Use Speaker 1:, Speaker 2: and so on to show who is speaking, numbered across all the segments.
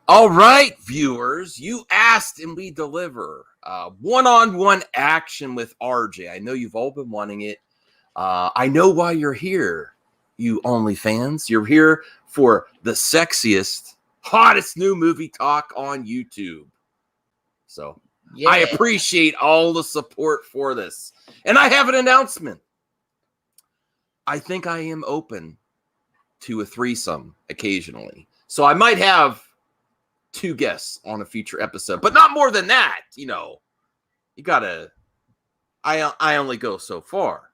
Speaker 1: All right, viewers, you asked and we deliver. One-on-one action with RJ. I know you've all been wanting it. I know why you're here, you Onlyfans. You're here for the sexiest, hottest new movie talk on YouTube. So I appreciate all the support for this. And I have an announcement. I think I am open to a threesome occasionally. So I might have 2 guests on a future episode, but not more than that. You know, you gotta. I only go so far.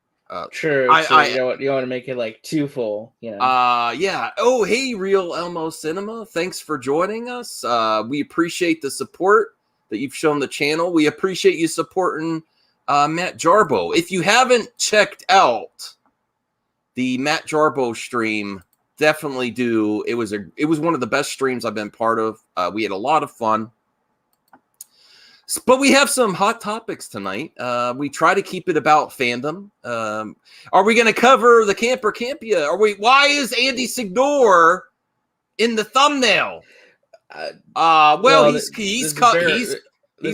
Speaker 2: True. You want to make it like 2 full.
Speaker 1: Yeah. Oh, hey, Real Elmo Cinema. Thanks for joining us. We appreciate the support that you've shown the channel. We appreciate you supporting Matt Jarbo. If you haven't checked out the Matt Jarbo stream, definitely do. It was one of the best streams I've been part of. We had a lot of fun. But we have some hot topics tonight. We try to keep it about fandom. Are we going to cover the Campea? Why is Andy Signore in the thumbnail? He loves covering.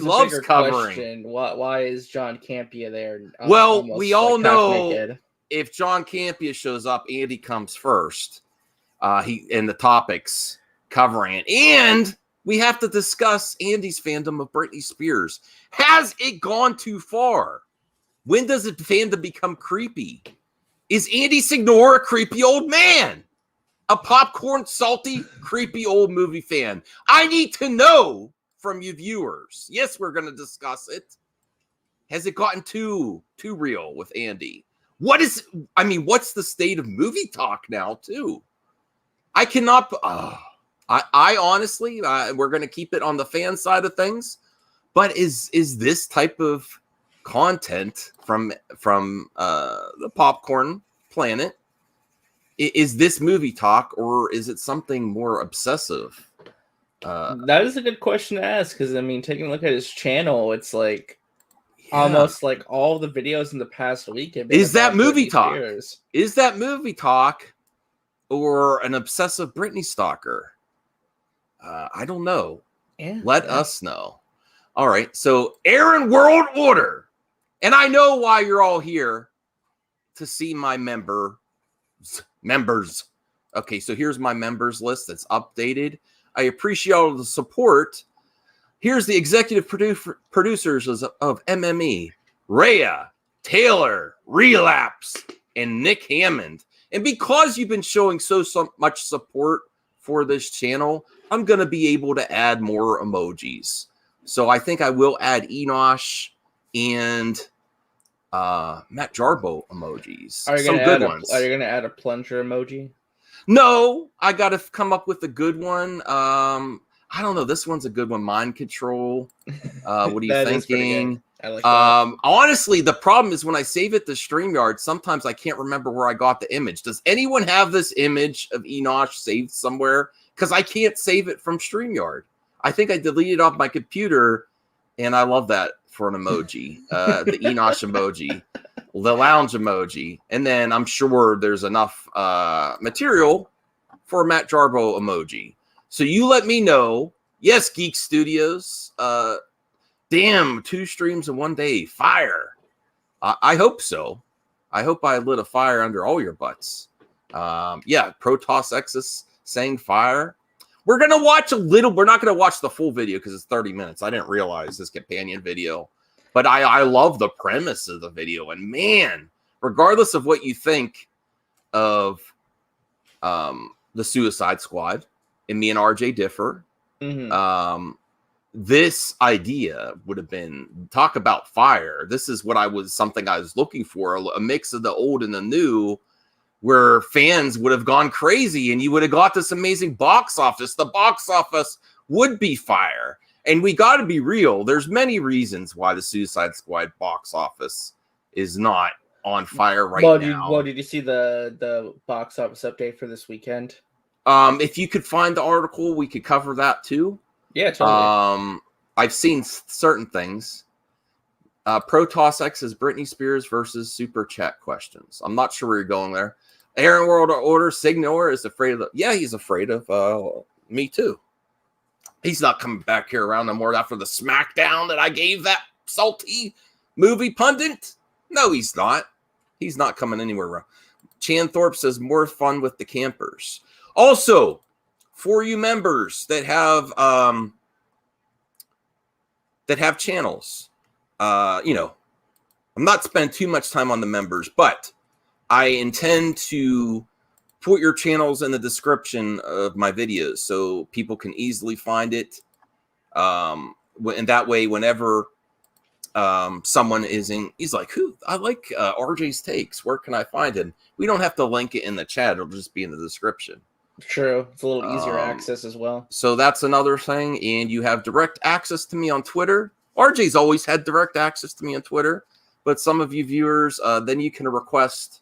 Speaker 2: Question. Why is John Campea there?
Speaker 1: Well, we all know if John Campea shows up, Andy comes first. He in the topics covering it, and we have to discuss Andy's fandom of Britney Spears. Has it gone too far? When does it fandom become creepy? Is Andy Signore a creepy old man? A popcorn, salty, creepy old movie fan? I need to know from you viewers. Yes, we're going to discuss it. Has it gotten too real with Andy? What's the state of movie talk now, too? I cannot. I honestly, we're going to keep it on the fan side of things. But is this type of content from the popcorn planet? Is this movie talk, or is it something more obsessive?
Speaker 2: That is a good question to ask, because taking a look at his channel, it's like almost like all the videos in the past week have been
Speaker 1: is that movie talk?
Speaker 2: Spears.
Speaker 1: Is that movie talk? Or an obsessive Britney stalker? I don't know. Let us know. All right. So, Aaron World Order. And I know why you're all here to see my members. Okay, so here's my members list that's updated. I appreciate all the support. Here's the executive producers of MME. Rhea, Taylor, Relapse, and Nick Hammond. And because you've been showing so much support for this channel, I'm going to be able to add more emojis. So I think I will add Enosh and Matt Jarbo emojis. Some good ones.
Speaker 2: Are you going to add a plunger emoji?
Speaker 1: No, I got to come up with a good one. I don't know. This one's a good one. Mind control. What are you thinking? I like that. Honestly, the problem is when I save it to StreamYard, sometimes I can't remember where I got the image. Does anyone have this image of Enosh saved somewhere? Because I can't save it from StreamYard. I think I deleted it off my computer, and I love that for an emoji. The Enosh emoji, the lounge emoji. And then I'm sure there's enough material for a Matt Jarbo emoji. So you let me know. Yes, Geek Studios. Damn, 2 streams in one day. Fire. I hope so. I hope I lit a fire under all your butts. Protoss Exus saying fire. We're going to watch a little. We're not going to watch the full video because it's 30 minutes. I didn't realize this companion video. But I love the premise of the video. And man, regardless of what you think of the Suicide Squad, and me and RJ differ, this idea would have been talk about fire. This is something I was looking for, a mix of the old and the new, where fans would have gone crazy and you would have got this amazing box office. The box office would be fire. And we got to be real. There's many reasons why the Suicide Squad box office is not on fire now.
Speaker 2: Did you see the box office update for this weekend?
Speaker 1: If you could find the article, we could cover that too.
Speaker 2: Yeah, totally.
Speaker 1: I've seen certain things. Protoss X is Britney Spears versus Super Chat questions. I'm not sure where you're going there. Aaron World Order, Signore is afraid of... Yeah, he's afraid of me too. He's not coming back here around no more after the smackdown that I gave that salty movie pundit. No, he's not. He's not coming anywhere around. Chanthorpe says more fun with the campers. Also, for you members that have channels, I'm not spending too much time on the members, but I intend to put your channels in the description of my videos so people can easily find it. And that way, whenever someone he's like, who? I like RJ's takes. Where can I find him? We don't have to link it in the chat. It'll just be in the description.
Speaker 2: True. It's a little easier access as well.
Speaker 1: So that's another thing. And you have direct access to me on Twitter. RJ's always had direct access to me on Twitter. But some of you viewers, then you can request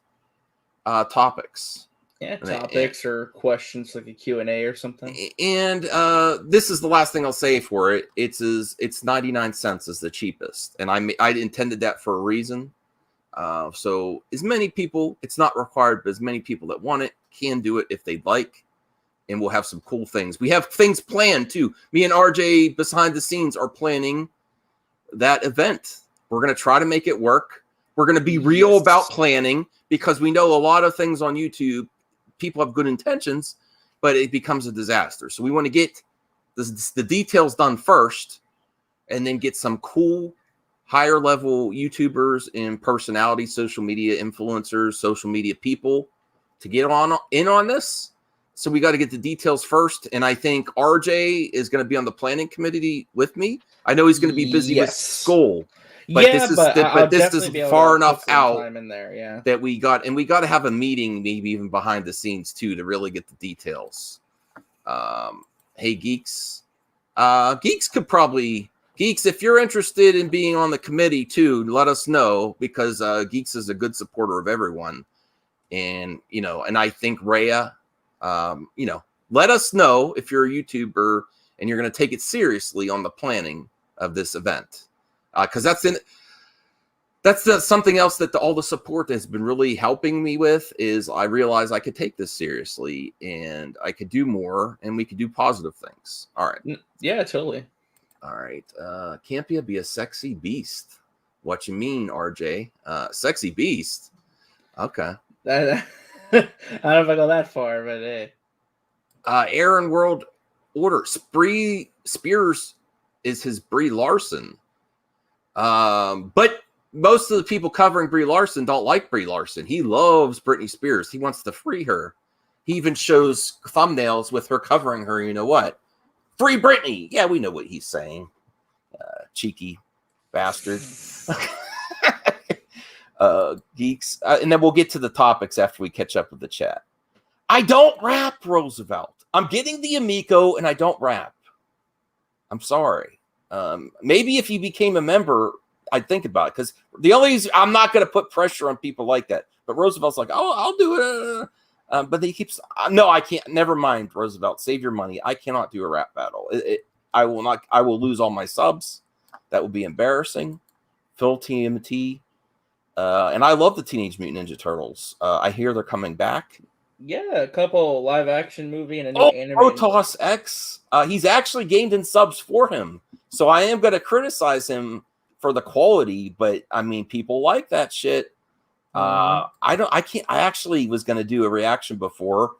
Speaker 1: topics.
Speaker 2: Yeah, topics or questions like a Q&A or something.
Speaker 1: And this is the last thing I'll say for it. It's 99 cents is the cheapest. And I intended that for a reason. So as many people, it's not required, but as many people that want it can do it if they'd like. And we'll have some cool things. We have things planned too. Me and RJ behind the scenes are planning that event. We're going to try to make it work. We're going to be real about planning because we know a lot of things on YouTube. People have good intentions, but it becomes a disaster. So we want to get the details done first and then get some cool higher level YouTubers and personalities, social media influencers, social media people to get in on this. So we got to get the details first. And I think RJ is going to be on the planning committee with me. I know he's going to be busy with school. But this is far enough out
Speaker 2: in there,
Speaker 1: that we got to have a meeting, maybe even behind the scenes too, to really get the details. Hey, Geeks, Geeks, if you're interested in being on the committee too, let us know because Geeks is a good supporter of everyone, and and I think Rhea, let us know if you're a YouTuber and you're going to take it seriously on the planning of this event. Because that's something else that all the support has been really helping me with is I realize I could take this seriously and I could do more and we could do positive things. All right.
Speaker 2: Yeah, totally.
Speaker 1: All right. Campea be a sexy beast. What you mean, RJ? Sexy beast. Okay.
Speaker 2: I don't know if I go that far, but hey.
Speaker 1: Aaron World Order. Spears is his Brie Larson. But most of the people covering Brie Larson don't like Brie Larson. He loves Britney Spears. He wants to free her. He even shows thumbnails with her covering her. You know what? Free Britney. Yeah, we know what he's saying. Cheeky bastard. Geeks. And then we'll get to the topics after we catch up with the chat. I don't rap, Roosevelt. I'm getting the Amico and I don't rap. I'm sorry. Maybe if you became a member, I'd think about it because I'm not going to put pressure on people like that. But Roosevelt's like, oh, I'll do it. But he keeps, no, I can't. Never mind, Roosevelt. Save your money. I cannot do a rap battle. I will not. I will lose all my subs. That would be embarrassing. Phil TMT. And I love the Teenage Mutant Ninja Turtles. I hear they're coming back.
Speaker 2: Yeah, a couple live action movie and a new anime.
Speaker 1: Protoss X. He's actually gained in subs for him. So I am going to criticize him for the quality, but I mean, people like that shit. I actually was going to do a reaction before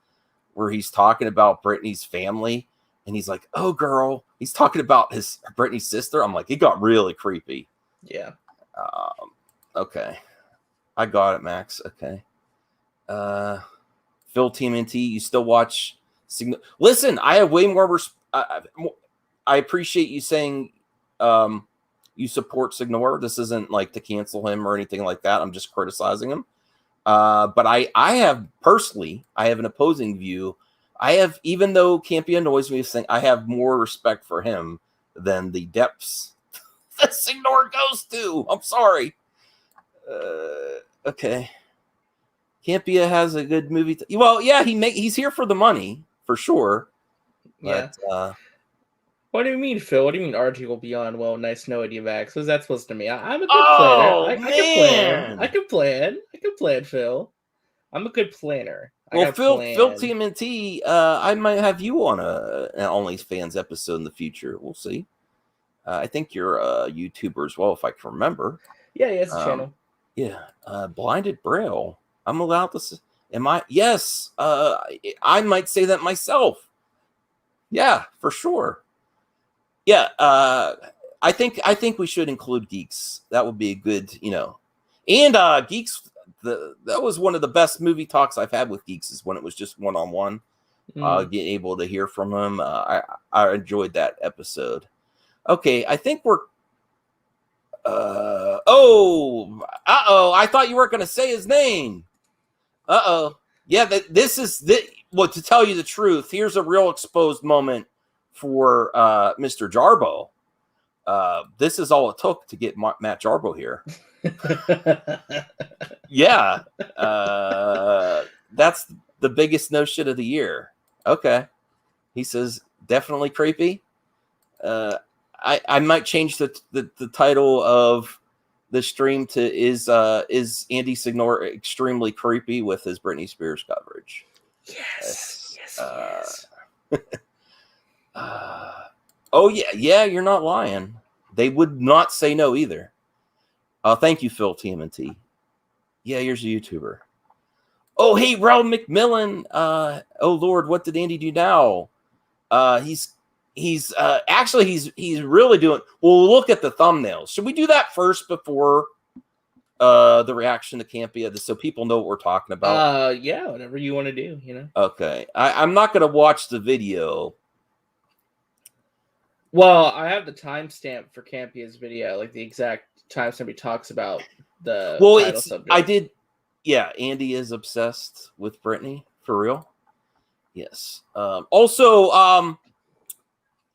Speaker 1: where he's talking about Britney's family and he's like, oh girl, he's talking about Britney's sister. I'm like, it got really creepy.
Speaker 2: Yeah.
Speaker 1: Okay. I got it, Max. Okay. Phil TMNT, you still watch Signore? Listen, I have way more I appreciate you saying you support Signore. This isn't like to cancel him or anything like that. I'm just criticizing him. But I have personally, I have an opposing view. Even though Campea annoys me, I have more respect for him than the depths that Signore goes to. I'm sorry. Okay. Campea has a good movie. Well, yeah, he's here for the money for sure. But,
Speaker 2: yeah. What do you mean, Phil? What do you mean RG will be on? Well, nice knowing you, Max. What's that supposed to mean? I'm a good planner. I can plan. I can plan, Phil. I'm a good planner.
Speaker 1: Well, Phil TMNT, I might have you on an OnlyFans episode in the future. We'll see. I think you're a YouTuber as well, if I can remember.
Speaker 2: Yeah, he has a channel.
Speaker 1: Yeah, Blinded Braille. I'm allowed to. Am I? Yes. I might say that myself. Yeah, for sure. Yeah. I think we should include geeks. That would be a good, and geeks. That was one of the best movie talks I've had with geeks is when it was just one-on-one. Getting able to hear from him. I enjoyed that episode. Okay, I think we're. I thought you weren't going to say his name. Yeah, this is well, to tell you the truth, here's a real exposed moment for Mr. Jarbo. This is all it took to get Matt Jarbo here. Yeah. That's the biggest no shit of the year. Okay. He says, definitely creepy. I might change the title of the stream to is Andy Signore extremely creepy with his Britney Spears coverage.
Speaker 2: Yes.
Speaker 1: Oh yeah, you're not lying. They would not say no either. Thank you, Phil TMNT. Yeah, here's a YouTuber. Oh, hey, Raul McMillan. Oh Lord, what did Andy do now? He's really doing. Well, look at the thumbnails. Should we do that first before the reaction to Campea, so people know what we're talking about?
Speaker 2: Yeah, whatever you want to do,
Speaker 1: Okay, I'm not gonna watch the video.
Speaker 2: Well, I have the timestamp for Campea's video, like the exact timestamp he talks about the title subject.
Speaker 1: I did. Yeah, Andy is obsessed with Britney for real. Yes. Also, I'm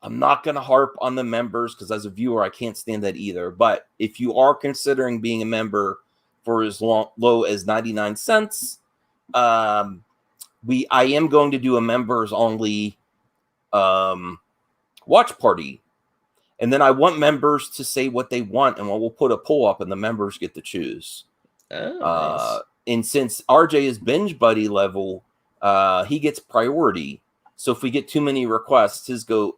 Speaker 1: not going to harp on the members because as a viewer, I can't stand that either. But if you are considering being a member for as low as 99 cents, I am going to do a members only watch party. And then I want members to say what they want, and we'll put a poll up, and the members get to choose.
Speaker 2: Oh, nice.
Speaker 1: And since RJ is binge buddy level, he gets priority. So if we get too many requests, his go,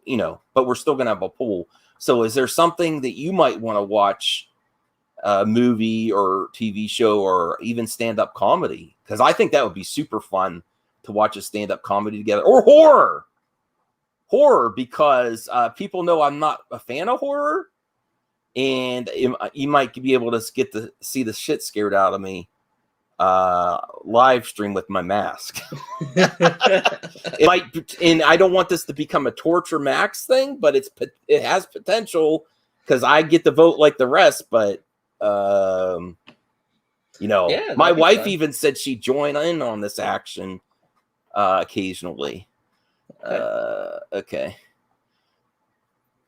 Speaker 1: but we're still going to have a poll. So is there something that you might want to watch, a movie or TV show or even stand-up comedy? Because I think that would be super fun to watch a stand-up comedy together, or horror, because people know I'm not a fan of horror, and you might be able to get to see the shit scared out of me live stream with my mask. It might, and I don't want this to become a torture max thing, but it has potential because I get to vote like the rest. But my wife even said she'd join in on this action occasionally. Okay.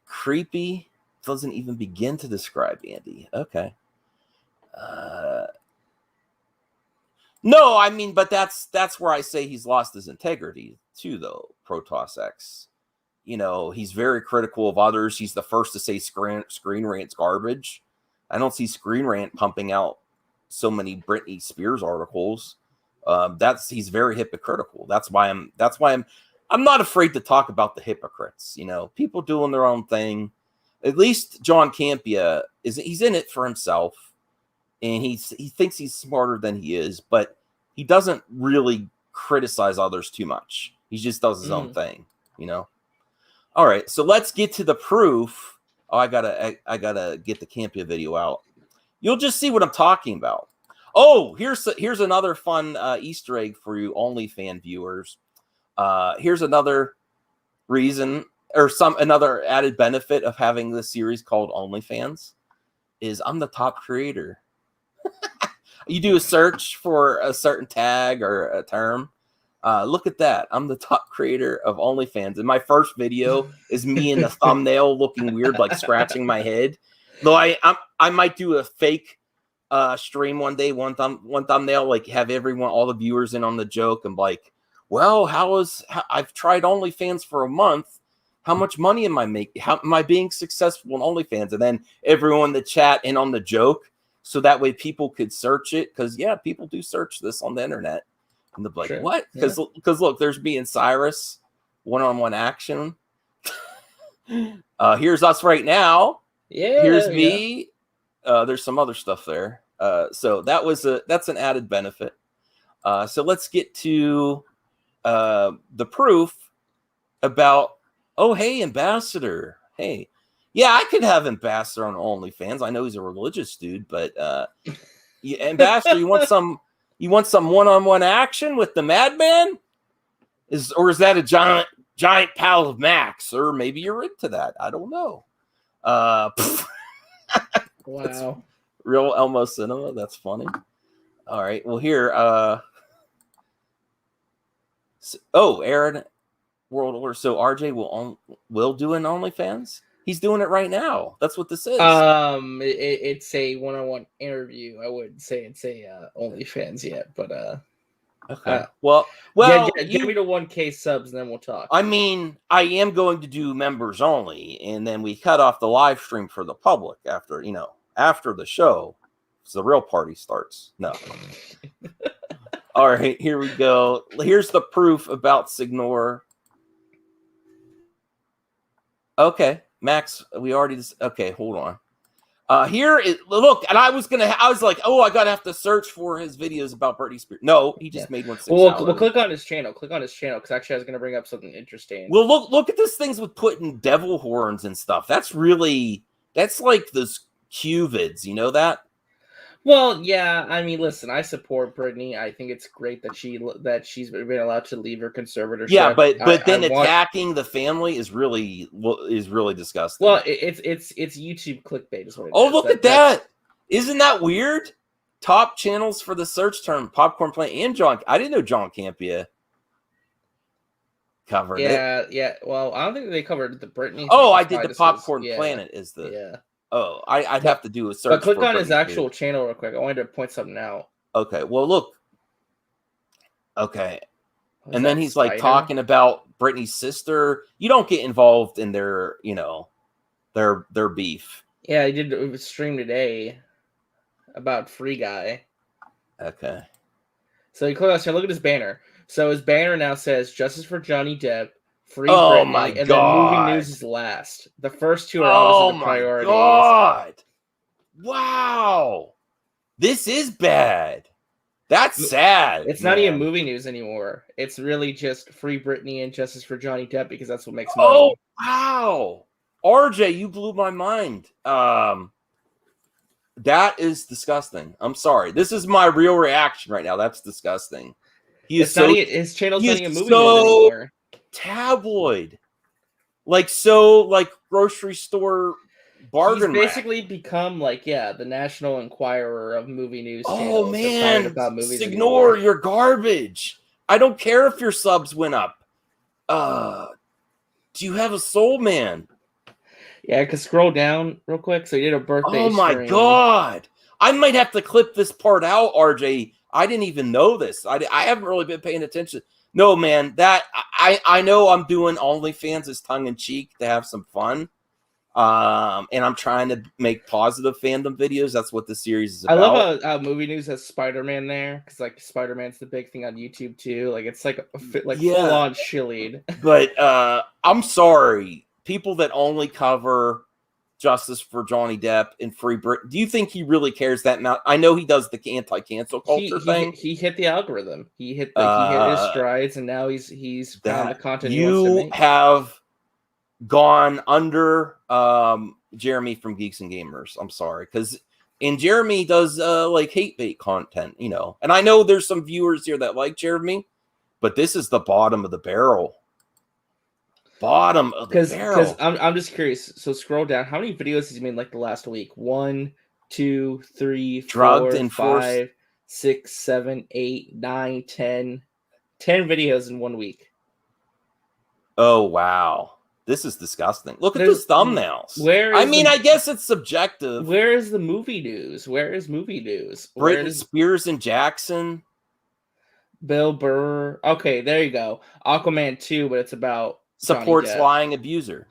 Speaker 1: Creepy doesn't even begin to describe Andy. Okay. No, I mean, but that's where I say he's lost his integrity too, though. Protoss X, he's very critical of others. He's the first to say Screen Rant's garbage. I don't see Screen Rant pumping out so many Britney Spears articles. He's very hypocritical. That's why I'm not afraid to talk about the hypocrites. People doing their own thing. At least John Campea he's in it for himself. And he thinks he's smarter than he is, but he doesn't really criticize others too much. He just does his own thing, All right, so let's get to the proof. Oh, I gotta get the Campea video out. You'll just see what I'm talking about. Oh, here's another fun Easter egg for you OnlyFans viewers. Here's another reason or another added benefit of having this series called OnlyFans is I'm the top creator. You do a search for a certain tag or a term. Look at that. I'm the top creator of OnlyFans. And my first video is me in the thumbnail looking weird, like scratching my head. Though I might do a fake stream one day, one thumbnail, like have all the viewers in on the joke and like, well, I've tried OnlyFans for a month. How much money am I making? How am I being successful in OnlyFans? And then everyone in the chat in on the joke. So that way people could search it. Because, yeah, people do search this on the internet. And they're like, what? Because look, there's me and Cyrus, one-on-one action. Here's us right now.
Speaker 2: Yeah.
Speaker 1: Here's me. There's some other stuff there. So that's an added benefit. So let's get to the proof about, oh, hey, Ambassador. Hey. Yeah, I could have Ambassador on OnlyFans. I know he's a religious dude, but Ambassador, you want some one-on-one action with the madman? Is that a giant pal of Max? Or maybe you're into that. I don't know.
Speaker 2: Wow.
Speaker 1: Real Elmo Cinema. That's funny. All right. Well, here. Aaron World Order. So RJ will do an OnlyFans. He's doing it right now. That's what this is.
Speaker 2: It's a one-on-one interview. I wouldn't say it's a OnlyFans yet, but
Speaker 1: okay. Well,
Speaker 2: give me the 1K subs, and then we'll talk.
Speaker 1: I mean, I am going to do members only, and then we cut off the live stream for the public after the show, so the real party starts. No. All right, here we go. Here's the proof about Signore. Okay. Max, we already okay, hold on. Look, and I was like, oh, I gotta have to search for his videos about Britney Spears. No, he just made one.
Speaker 2: We'll click on his channel. Because actually I was gonna bring up something interesting.
Speaker 1: Well, look at this things with putting devil horns and stuff. That's like those Q vids, you know that?
Speaker 2: Well, yeah, I mean, listen, I support Britney. I think it's great that she's been allowed to leave her conservatorship.
Speaker 1: Yeah, but then attacking the family is really disgusting.
Speaker 2: Well, it's YouTube clickbait is what it is.
Speaker 1: Oh, look at that! Isn't that weird? Top channels for the search term Popcorn Planet and John. I didn't know John Campea covered it.
Speaker 2: Yeah. Well, I don't think they covered the Britney.
Speaker 1: Oh, I did the Popcorn Planet. Is the
Speaker 2: yeah.
Speaker 1: Oh, I'd have to do a search.
Speaker 2: But click on his actual channel real quick. I wanted to point something out.
Speaker 1: Okay. Well, look. Okay. And then he's like talking about Britney's sister. You don't get involved in their beef.
Speaker 2: Yeah, he did a stream today about Free Guy.
Speaker 1: Okay.
Speaker 2: So you click on here. Look at his banner. So his banner now says "Justice for Johnny Depp." Free
Speaker 1: Britney,
Speaker 2: my
Speaker 1: God.
Speaker 2: And then movie news is last. The first two are obviously the priorities. Oh, my
Speaker 1: God. Wow. This is bad. That's sad.
Speaker 2: It's not even movie news anymore. It's really just Free Britney and Justice for Johnny Depp because that's what makes money.
Speaker 1: Oh, wow. RJ, you blew my mind. That is disgusting. I'm sorry. This is my real reaction right now. That's disgusting.
Speaker 2: His channel's not even movie news anymore.
Speaker 1: Tabloid, like grocery store bargain.
Speaker 2: He's basically become the National Enquirer of movie news.
Speaker 1: Oh man, about movies Signore, you're garbage. I don't care if your subs went up. Do you have a soul, man?
Speaker 2: Yeah, because scroll down real quick. So you did a birthday.
Speaker 1: Oh my God, I might have to clip this part out, RJ. I didn't even know this. I haven't really been paying attention. No, man, that I know I'm doing OnlyFans as tongue-in-cheek to have some fun. And I'm trying to make positive fandom videos. That's what the series is about.
Speaker 2: I love how movie news has Spider-Man there, because Spider-Man's the big thing on YouTube too. It's full-on shillied.
Speaker 1: But I'm sorry, people that only cover Justice for Johnny Depp and Free Britney. Do you think he really cares that much? I know he does the anti-cancel culture thing.
Speaker 2: He hit the algorithm. He hit his strides, and now he's found the content he wants to make.
Speaker 1: Have gone under Jeremy from Geeks and Gamers. I'm sorry, and Jeremy does hate bait content, And I know there's some viewers here that like Jeremy, but this is the bottom of the barrel. Because
Speaker 2: I'm just curious. So scroll down. How many videos has he made the last week? 1, 2, 3, 4, 5, 6, 7, 8, 9, 10. 10 videos in 1 week.
Speaker 1: Oh wow. This is disgusting. Look at those thumbnails. I guess it's subjective.
Speaker 2: Where is the movie news?
Speaker 1: Britney Spears and Jackson.
Speaker 2: Bill Burr. Okay, there you go. Aquaman 2, but it's about
Speaker 1: supports lying abuser.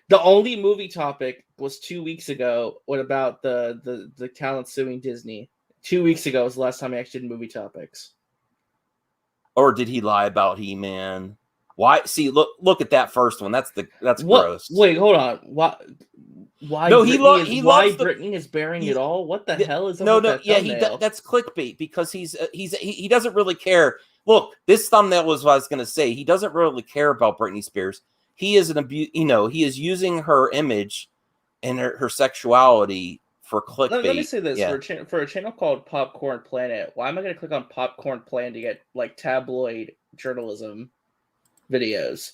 Speaker 2: The only movie topic was 2 weeks ago. What about the talent suing Disney? 2 weeks ago was the last time I actually did movie topics.
Speaker 1: Or did he lie about He-Man? Why? See, look at that first one. That's gross.
Speaker 2: Wait, hold on. Why?
Speaker 1: No,
Speaker 2: Britney why Britney is bearing it all? What the hell is up with that thumbnail?
Speaker 1: That's clickbait because he doesn't really care. Look, this thumbnail was what I was going to say. He doesn't really care about Britney Spears. He is he is using her image and her sexuality for clickbait.
Speaker 2: Let me say this for a channel called Popcorn Planet. Why am I going to click on Popcorn Planet to get like tabloid journalism videos?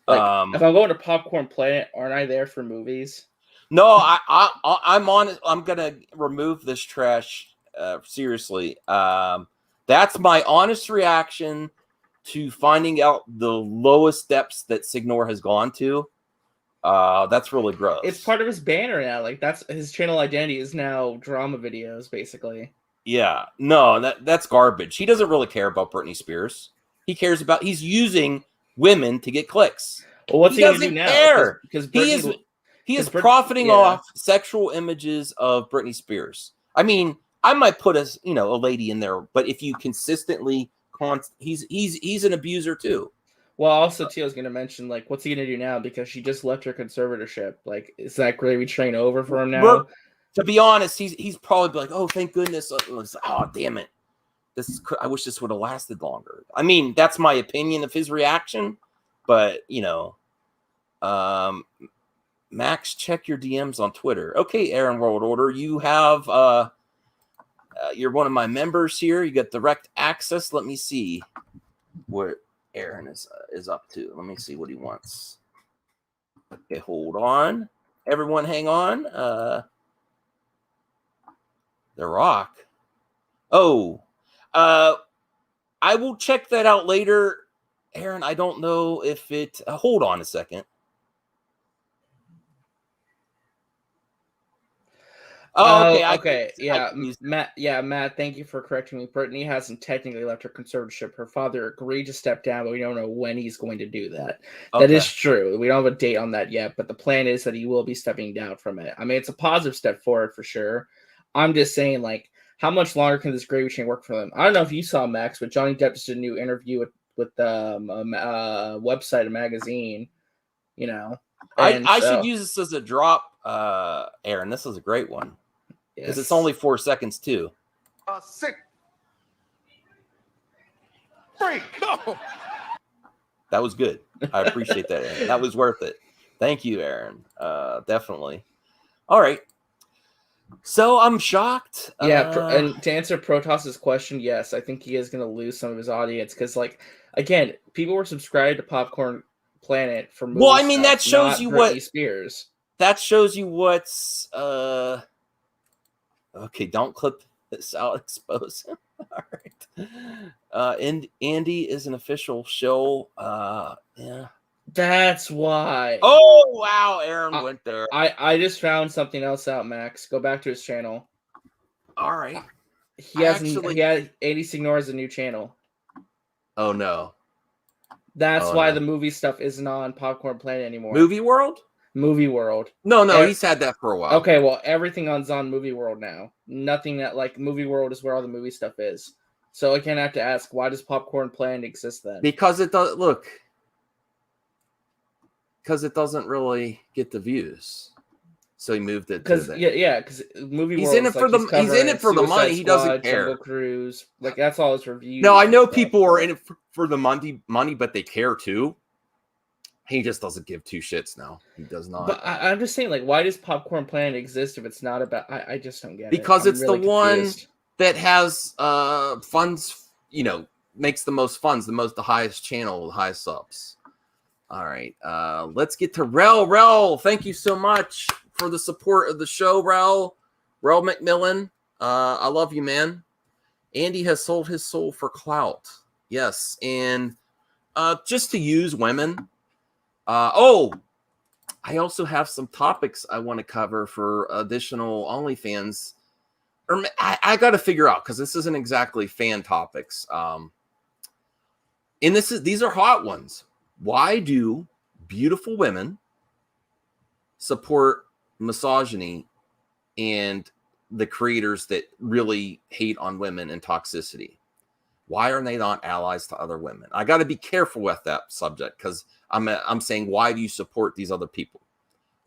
Speaker 2: Like, if I'm going to Popcorn Planet, aren't I there for movies?
Speaker 1: No, I'm on. I'm gonna remove this trash. Seriously, that's my honest reaction to finding out the lowest depths that Signore has gone to. That's really gross.
Speaker 2: It's part of his banner now. Like, that's his channel identity is now drama videos, basically.
Speaker 1: Yeah, no, that's garbage. He doesn't really care about Britney Spears. He's using women to get clicks.
Speaker 2: Well, what's he gonna do now?
Speaker 1: Care. Because he is profiting off sexual images of Britney Spears. I mean, I might put a lady in there, but if you consistently he's an abuser too.
Speaker 2: Well, also Tio's gonna mention, like, what's he gonna do now because she just left her conservatorship? Like, is that gravy train over for him now?
Speaker 1: To be honest, he's probably like, oh, thank goodness. Oh, damn it. I wish this would have lasted longer. I mean, that's my opinion of his reaction, but Max, check your DMs on Twitter. Okay, Aaron World Order, you have you're one of my members here. You got direct access. Let me see what Aaron is up to. Let me see what he wants. Okay, hold on. Everyone hang on. The Rock. Oh, I will check that out later. Aaron, I don't know if it hold on a second. Oh, okay.
Speaker 2: Matt, thank you for correcting me. Britney hasn't technically left her conservatorship. Her father agreed to step down, but we don't know when he's going to do that. Okay. That is true. We don't have a date on that yet, but the plan is that he will be stepping down from it. I mean, it's a positive step forward for sure. I'm just saying, like, how much longer can this gravy train work for them? I don't know if you saw, Max, but Johnny Depp just did a new interview with a website, a magazine,
Speaker 1: I should use this as a drop, Aaron. This is a great one. Because it's only 4 seconds, too. Sick. Freak. No. That was good. I appreciate that, Aaron. That was worth it. Thank you, Aaron. Definitely. All right. So I'm shocked.
Speaker 2: And to answer Protos's question, yes, I think he is going to lose some of his audience because, like, again, people were subscribed to Popcorn Planet for movies.
Speaker 1: Well, I mean, that shows you
Speaker 2: Britney Spears.
Speaker 1: That shows you what's okay. Don't clip this out. Expose him. All right. And Andy is an official show. Yeah.
Speaker 2: That's why.
Speaker 1: Oh wow, Aaron went there.
Speaker 2: I just found something else out, Max. Go back to his channel.
Speaker 1: All right.
Speaker 2: Andy Signore has a new channel.
Speaker 1: Oh no.
Speaker 2: That's why the movie stuff isn't on Popcorn Planet anymore.
Speaker 1: Movie World?
Speaker 2: Movie World.
Speaker 1: No, he's had that for a while.
Speaker 2: Okay, well, everything on Movie World now. Nothing that, like, Movie World is where all the movie stuff is. So I can't have to ask, why does Popcorn Planet exist then?
Speaker 1: Because it does. Look. Because it doesn't really get the views, so he moved it.
Speaker 2: Because because Movie
Speaker 1: he's
Speaker 2: World.
Speaker 1: In it for he's in it for the money. He doesn't care.
Speaker 2: Jungle Cruise, like that's all his reviews.
Speaker 1: No, I know people are in it for the money, but they care too. He just doesn't give two shits now. He does not.
Speaker 2: But I'm just saying, like, why does Popcorn Planet exist if it's not about? I just don't get it.
Speaker 1: Because it's really the confused. One that has funds. Makes the most funds, the highest channel, the highest subs. All right, let's get to Rel. Rel, thank you so much for the support of the show, Rel. Rel McMillan, I love you, man. Andy has sold his soul for clout. Yes, and just to use women. I also have some topics I want to cover for additional Onlyfans. Or I got to figure out because this isn't exactly fan topics. And these are hot ones. Why do beautiful women support misogyny and the creators that really hate on women and toxicity? Why are they not allies to other women? I got to be careful with that subject because I'm saying, why do you support these other people?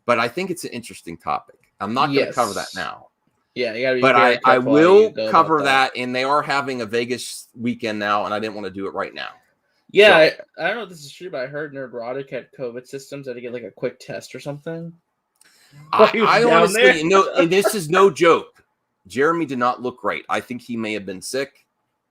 Speaker 1: But I think it's an interesting topic. I'm not going to cover that now.
Speaker 2: Yeah, you got to be
Speaker 1: but
Speaker 2: very
Speaker 1: I will cover
Speaker 2: that.
Speaker 1: And they are having a Vegas weekend now, and I didn't want to do it right now.
Speaker 2: Yeah, so, I don't know if this is true, but I heard Nerdrotic had COVID systems. Had to get like a quick test or something.
Speaker 1: I honestly, and this is no joke. Jeremy did not look right. I think he may have been sick.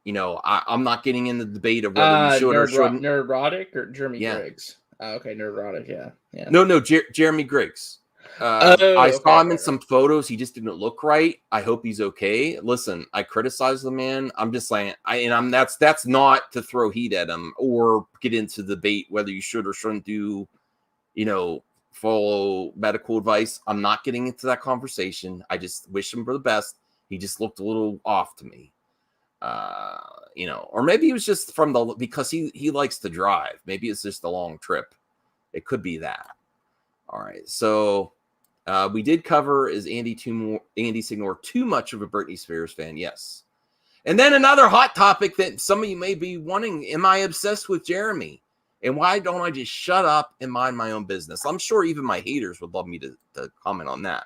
Speaker 1: I'm not getting in the debate of whether he should or shouldn't.
Speaker 2: Nerdrotic or Jeremy Griggs? Okay, Nerdrotic, yeah.
Speaker 1: No, Jeremy Griggs. I saw him in some photos. He just didn't look right. I hope he's okay. Listen, I criticize the man. I'm just saying, that's not to throw heat at him or get into the debate whether you should or shouldn't do, follow medical advice. I'm not getting into that conversation. I just wish him for the best. He just looked a little off to me. Or maybe it was just because he likes to drive. Maybe it's just a long trip. It could be that. All right. So we did cover, is Andy Signore too much of a Britney Spears fan? Yes. And then another hot topic that some of you may be wanting, am I obsessed with Jeremy? And why don't I just shut up and mind my own business? I'm sure even my haters would love me to comment on that.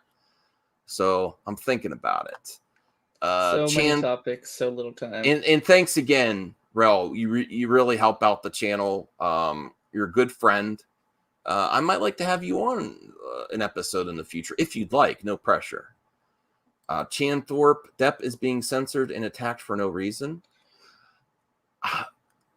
Speaker 1: So I'm thinking about it.
Speaker 2: So many topics, so little time.
Speaker 1: And thanks again, Rel. You really help out the channel. You're a good friend. I might like to have you on an episode in the future if you'd like. No pressure. Chan Thorpe, Depp is being censored and attacked for no reason.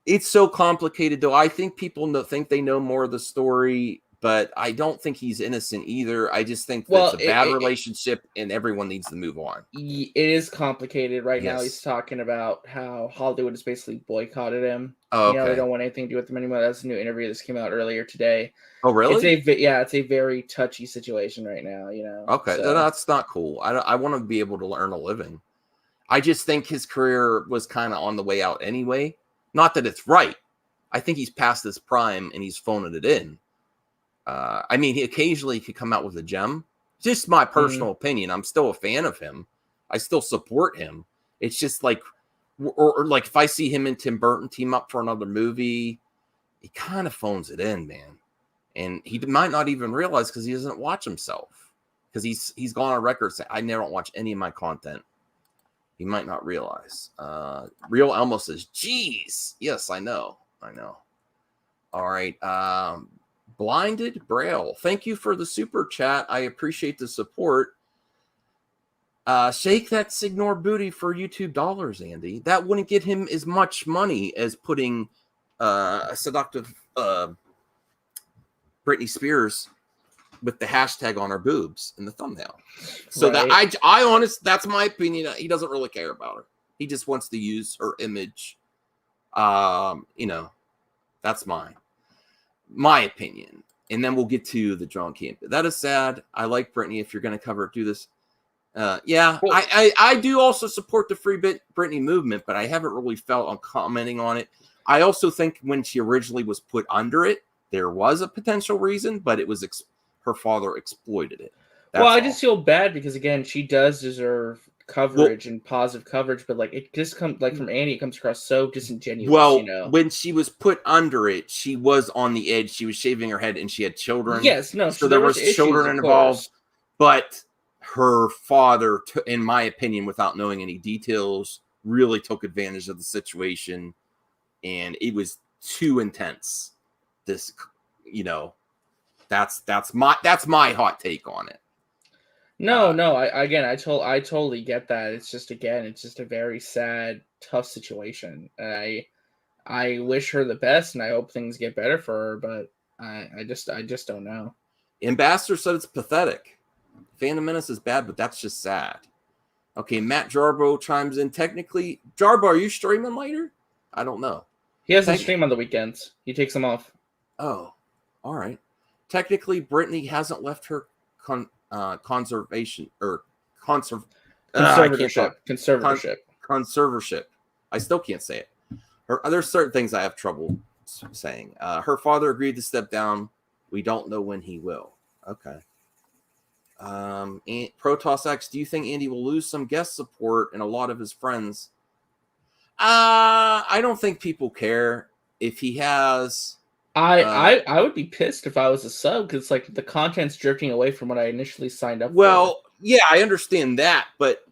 Speaker 1: It's so complicated, though. I think people think they know more of the story, but I don't think he's innocent either. I just think that's a bad relationship, and everyone needs to move on.
Speaker 2: It is complicated right now. He's talking about how Hollywood has basically boycotted him.
Speaker 1: Oh, okay.
Speaker 2: They don't want anything to do with him anymore. That's a new interview that came out earlier today.
Speaker 1: Oh, really?
Speaker 2: It's a very touchy situation right now.
Speaker 1: Okay, so that's not cool. I want to be able to earn a living. I just think his career was kind of on the way out anyway. Not that it's right. I think he's past his prime and he's phoning it in. He occasionally could come out with a gem. Just my personal opinion. I'm still a fan of him. I still support him. It's just like, or like if I see him and Tim Burton team up for another movie, he kind of phones it in, man. And he might not even realize because he doesn't watch himself. Because he's gone on record saying, I never watch any of my content. He might not realize. Real Elmo says, geez. Yes, I know. All right. Blinded Braille. Thank you for the super chat. I appreciate the support. Shake that Signore booty for YouTube dollars, Andy. That wouldn't get him as much money as putting a seductive Britney Spears with the hashtag on her boobs in the thumbnail. So that I honest, that's my opinion. He doesn't really care about her. He just wants to use her image. That's my opinion. And then we'll get to the John Campea. That is sad. I like Britney. If you're going to cover it, do this. Cool. I do also support the Free Britney movement, but I haven't really felt on commenting on it. I also think when she originally was put under it, there was a potential reason, but it was her father exploited it.
Speaker 2: I just feel bad because, again, she does deserve coverage and positive coverage, but it just comes from Annie. It comes across so disingenuous.
Speaker 1: When she was put under it, she was on the edge. She was shaving her head, and she had children.
Speaker 2: Yes, no.
Speaker 1: So there was children involved, but her father, in my opinion, without knowing any details, really took advantage of the situation, and it was too intense. That's my hot take on it.
Speaker 2: No. I totally get that. It's just a very sad, tough situation. I wish her the best, and I hope things get better for her. But I just don't know.
Speaker 1: Ambassador said it's pathetic. Phantom Menace is bad, but that's just sad. Okay, Matt Jarbo chimes in. Technically, Jarbo, are you streaming later? I don't know.
Speaker 2: He doesn't stream on the weekends. He takes them off.
Speaker 1: Oh, all right. Technically, Britney hasn't left her conservatorship. Conservatorship. I still can't say it. There's certain things I have trouble saying. Her father agreed to step down. We don't know when he will. Okay. Protoss X, do you think Andy will lose some guest support and a lot of his friends? I don't think people care if he has.
Speaker 2: I would be pissed if I was a sub because like the content's drifting away from what I initially signed up for.
Speaker 1: Yeah, I understand that, but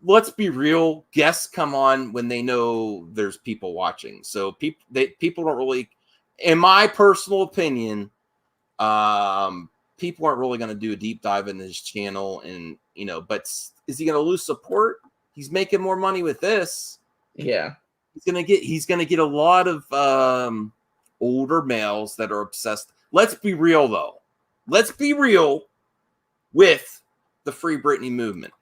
Speaker 1: let's be real. Guests come on when they know there's people watching, so people don't really, in my personal opinion, people aren't really going to do a deep dive in his channel, and but is he going to lose support? He's making more money with this.
Speaker 2: Yeah,
Speaker 1: he's gonna get a lot of older males that are obsessed. Let's be real, though. Let's be real with the Free Britney movement.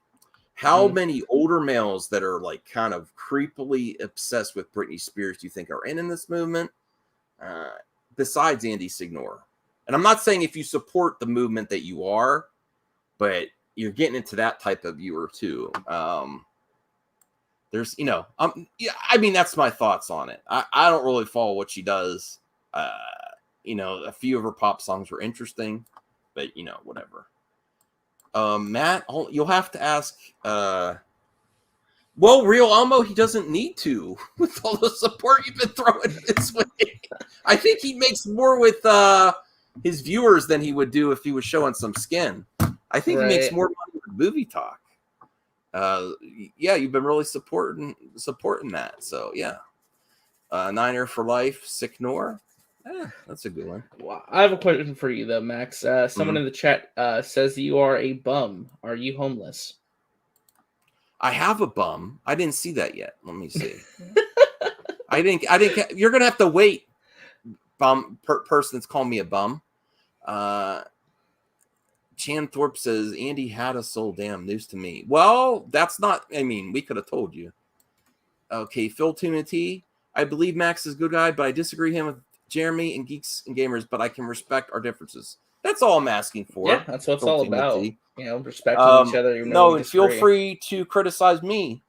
Speaker 1: How many older males that are like kind of creepily obsessed with Britney Spears do you think are in this movement? Besides Andy Signore. And I'm not saying if you support the movement that you are, but you're getting into that type of viewer too. There's, yeah, I mean, that's my thoughts on it. I don't really follow what she does. A few of her pop songs were interesting, but whatever. Matt, you'll have to ask. Well, Real Elmo, he doesn't need to with all the support you've been throwing this way. I think he makes more with his viewers than he would do if he was showing some skin. I think he makes more money with movie talk. Yeah, you've been really supporting that. So yeah, Niner for life, Signore. That's a good one.
Speaker 2: Well, I have a question for you though, Max. Someone in the chat says you are a bum. Are you homeless?
Speaker 1: I have a bum. I didn't see that yet. Let me see. I didn't. You're gonna have to wait. Person that's calling me a bum. Chan Thorpe says Andy had a soul. Damn, news to me. Well, that's not. I mean, we could have told you. Okay, Phil Timothy. I believe Max is a good guy, but I disagree him with Jeremy and Geeks and Gamers. But I can respect our differences. That's all I'm asking for.
Speaker 2: Yeah, that's what it's all about. Respecting each other.
Speaker 1: No, and feel free to criticize me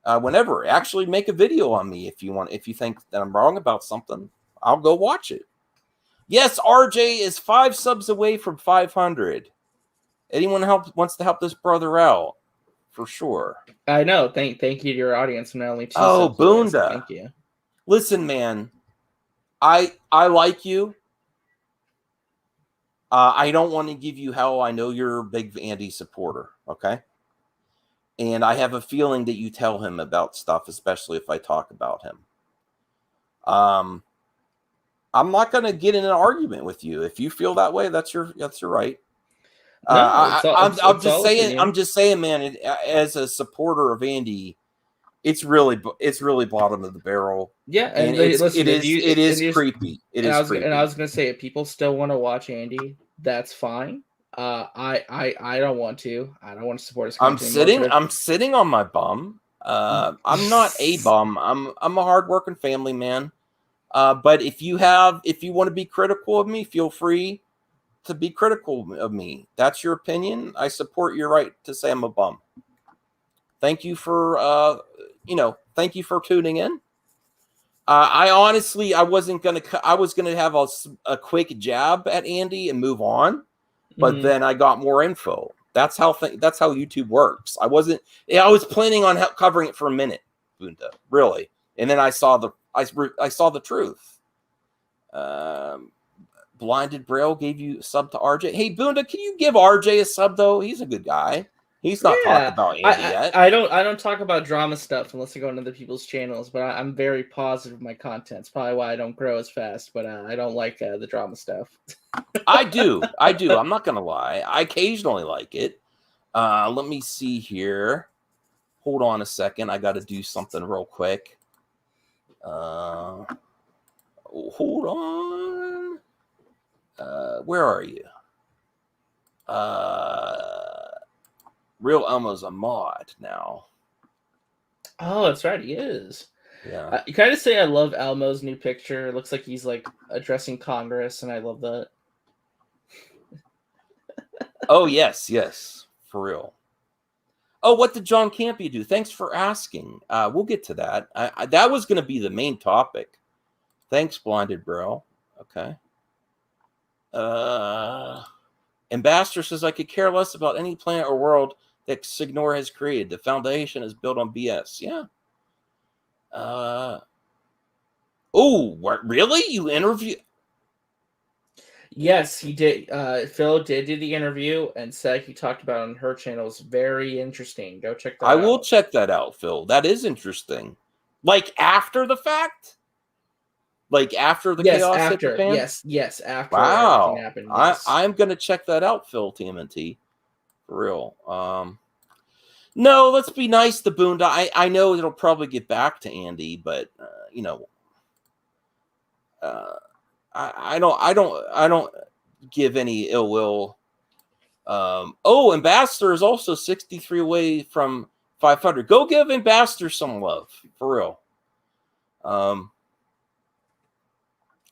Speaker 1: whenever. Actually, make a video on me if you want. If you think that I'm wrong about something, I'll go watch it. Yes, RJ is 5 subs away from 500. Anyone wants to help this brother out, for sure.
Speaker 2: I know. Thank you to your audience. I'm not only 2
Speaker 1: subs Boonda.
Speaker 2: Away, so thank you.
Speaker 1: Listen, man, I like you. I don't want to give you hell. I know you're a big Andy supporter, okay? And I have a feeling that you tell him about stuff, especially if I talk about him. I'm not going to get in an argument with you. If you feel that way, that's your right. I'm just saying, man. As a supporter of Andy, it's really bottom of the barrel.
Speaker 2: Yeah, and
Speaker 1: it is creepy. And I
Speaker 2: was going to say, if people still want to watch Andy, that's fine. I don't want to. I don't want to support his content.
Speaker 1: I'm sitting on my bum. I'm not a bum. I'm a hardworking family man. But if you want to be critical of me, feel free to be critical of me. That's your opinion. I support your right to say I'm a bum. Thank you for tuning in. I honestly, I was gonna have a quick jab at Andy and move on, but then I got more info. That's how YouTube works. I was planning on covering it for a minute, Bunda, really, and then I saw the truth. Blinded Braille gave you a sub to RJ. Hey, Bunda, can you give RJ a sub though? He's a good guy. He's not talking about Andy yet.
Speaker 2: I don't talk about drama stuff unless I go into other people's channels, but I'm very positive of my content. It's probably why I don't grow as fast, but I don't like the drama stuff.
Speaker 1: I do. I'm not going to lie. I occasionally like it. Let me see here. Hold on a second. I got to do something real quick. Hold on. Where are you? Real Elmo's a mod now.
Speaker 2: Oh, that's right. He is.
Speaker 1: Yeah.
Speaker 2: You kind of say I love Elmo's new picture. It looks like he's like addressing Congress, and I love that.
Speaker 1: Oh, yes. For real. Oh, what did John Campea do? Thanks for asking. We'll get to that. That was going to be the main topic. Thanks, Blinded Bro. Okay. Ambassador says, I could care less about any planet or world that Signore has created. The foundation is built on BS. Yeah. What, really? You interview?
Speaker 2: Yes, he did. Phil did do the interview and said he talked about it on her channel. It's very interesting. Go check that out.
Speaker 1: I will check that out, Phil. That is interesting. Like after the fact? Like after the chaos hit the fan?
Speaker 2: Yes, after
Speaker 1: everything
Speaker 2: happened. Yes.
Speaker 1: I'm going to check that out, Phil TMNT. For real. No, let's be nice to Boondock. I know it'll probably get back to Andy, but I don't give any ill will. Ambassador is also 63 away from 500. Go give Ambassador some love, for real.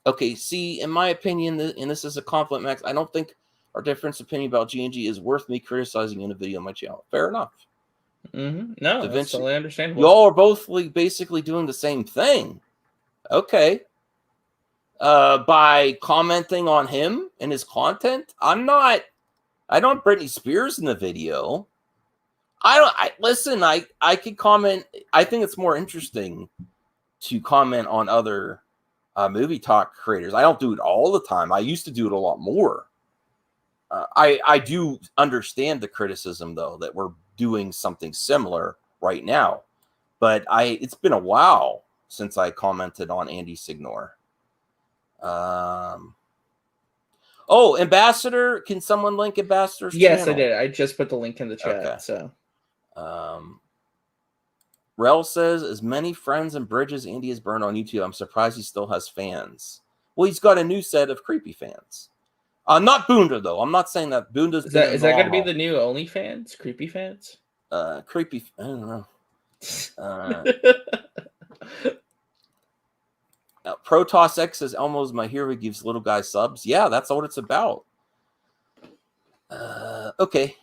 Speaker 1: Okay, see, in my opinion, and this is a compliment, Max, I don't think our difference of opinion about G&G is worth me criticizing in a video on my channel. Fair enough.
Speaker 2: Mm-hmm. No, that's totally understandable.
Speaker 1: Y'all are both basically doing the same thing. Okay. By commenting on him and his content, I don't Britney Spears in the video. Listen, I could comment. I think it's more interesting to comment on other movie talk creators. I don't do it all the time. I used to do it a lot more. I do understand the criticism, though, that we're doing something similar right now. But it's been a while since I commented on Andy Signore. Ambassador. Can someone link Ambassador's
Speaker 2: channel?
Speaker 1: Yes,
Speaker 2: I did. I just put the link in the chat. Okay. So,
Speaker 1: Rel says, as many friends and bridges Andy has burned on YouTube, I'm surprised he still has fans. Well, he's got a new set of creepy fans. Not Boonda, though. I'm not saying that Boonda's... Is
Speaker 2: that going to be the new Onlyfans? Creepy fans?
Speaker 1: Creepy... I don't know. Protoss X says, Elmo's my hero, gives little guy subs. Yeah, that's what it's about. Okay.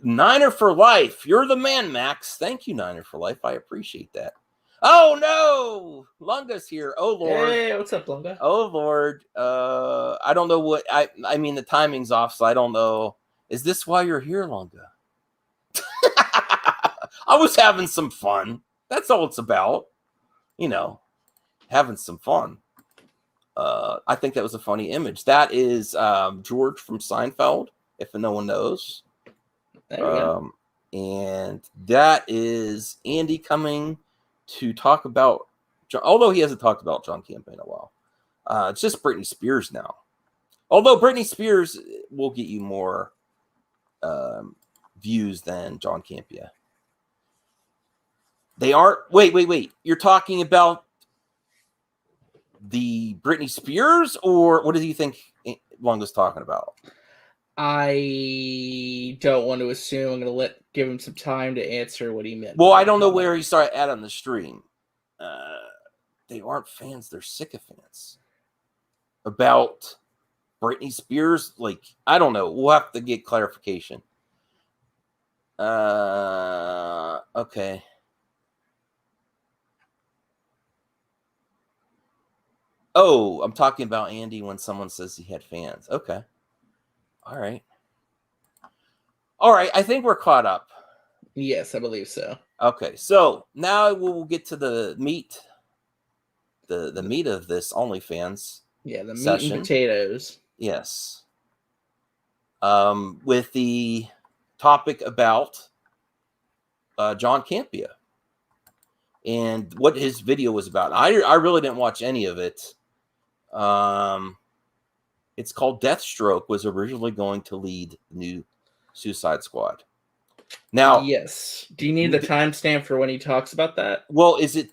Speaker 1: Niner for life. You're the man, Max. Thank you, Niner for life. I appreciate that. Oh, no. Lunga's here. Oh, Lord.
Speaker 2: Hey, what's up, Lunga?
Speaker 1: Oh, Lord. I don't know what... I mean, the timing's off, so I don't know. Is this why you're here, Lunga? I was having some fun. That's all it's about. Having some fun. I think that was a funny image. That is George from Seinfeld, if no one knows.
Speaker 2: There you go.
Speaker 1: And that is Andy coming to talk about, although he hasn't talked about John Campea in a while. It's just Britney Spears now. Although Britney Spears will get you more views than John Campea. They aren't. Wait. You're talking about the Britney Spears, or what do you think Long was talking about?
Speaker 2: I don't want to assume. I'm going to give him some time to answer what he meant.
Speaker 1: Well, I don't know where he started at on the stream. They aren't fans; they're sycophants. About Britney Spears, like, I don't know. We'll have to get clarification. Okay. Oh, I'm talking about Andy when someone says he had fans. Okay. All right. I think we're caught up.
Speaker 2: Yes, I believe so.
Speaker 1: Okay, so now we'll get to the meat. The meat of this OnlyFans.
Speaker 2: Yeah, the meat and potatoes.
Speaker 1: Yes. With the topic about John Campea and what his video was about. I really didn't watch any of it. It's called Deathstroke, was originally going to lead the new Suicide Squad. Now,
Speaker 2: yes. Do you need the timestamp for when he talks about that?
Speaker 1: Well, is it?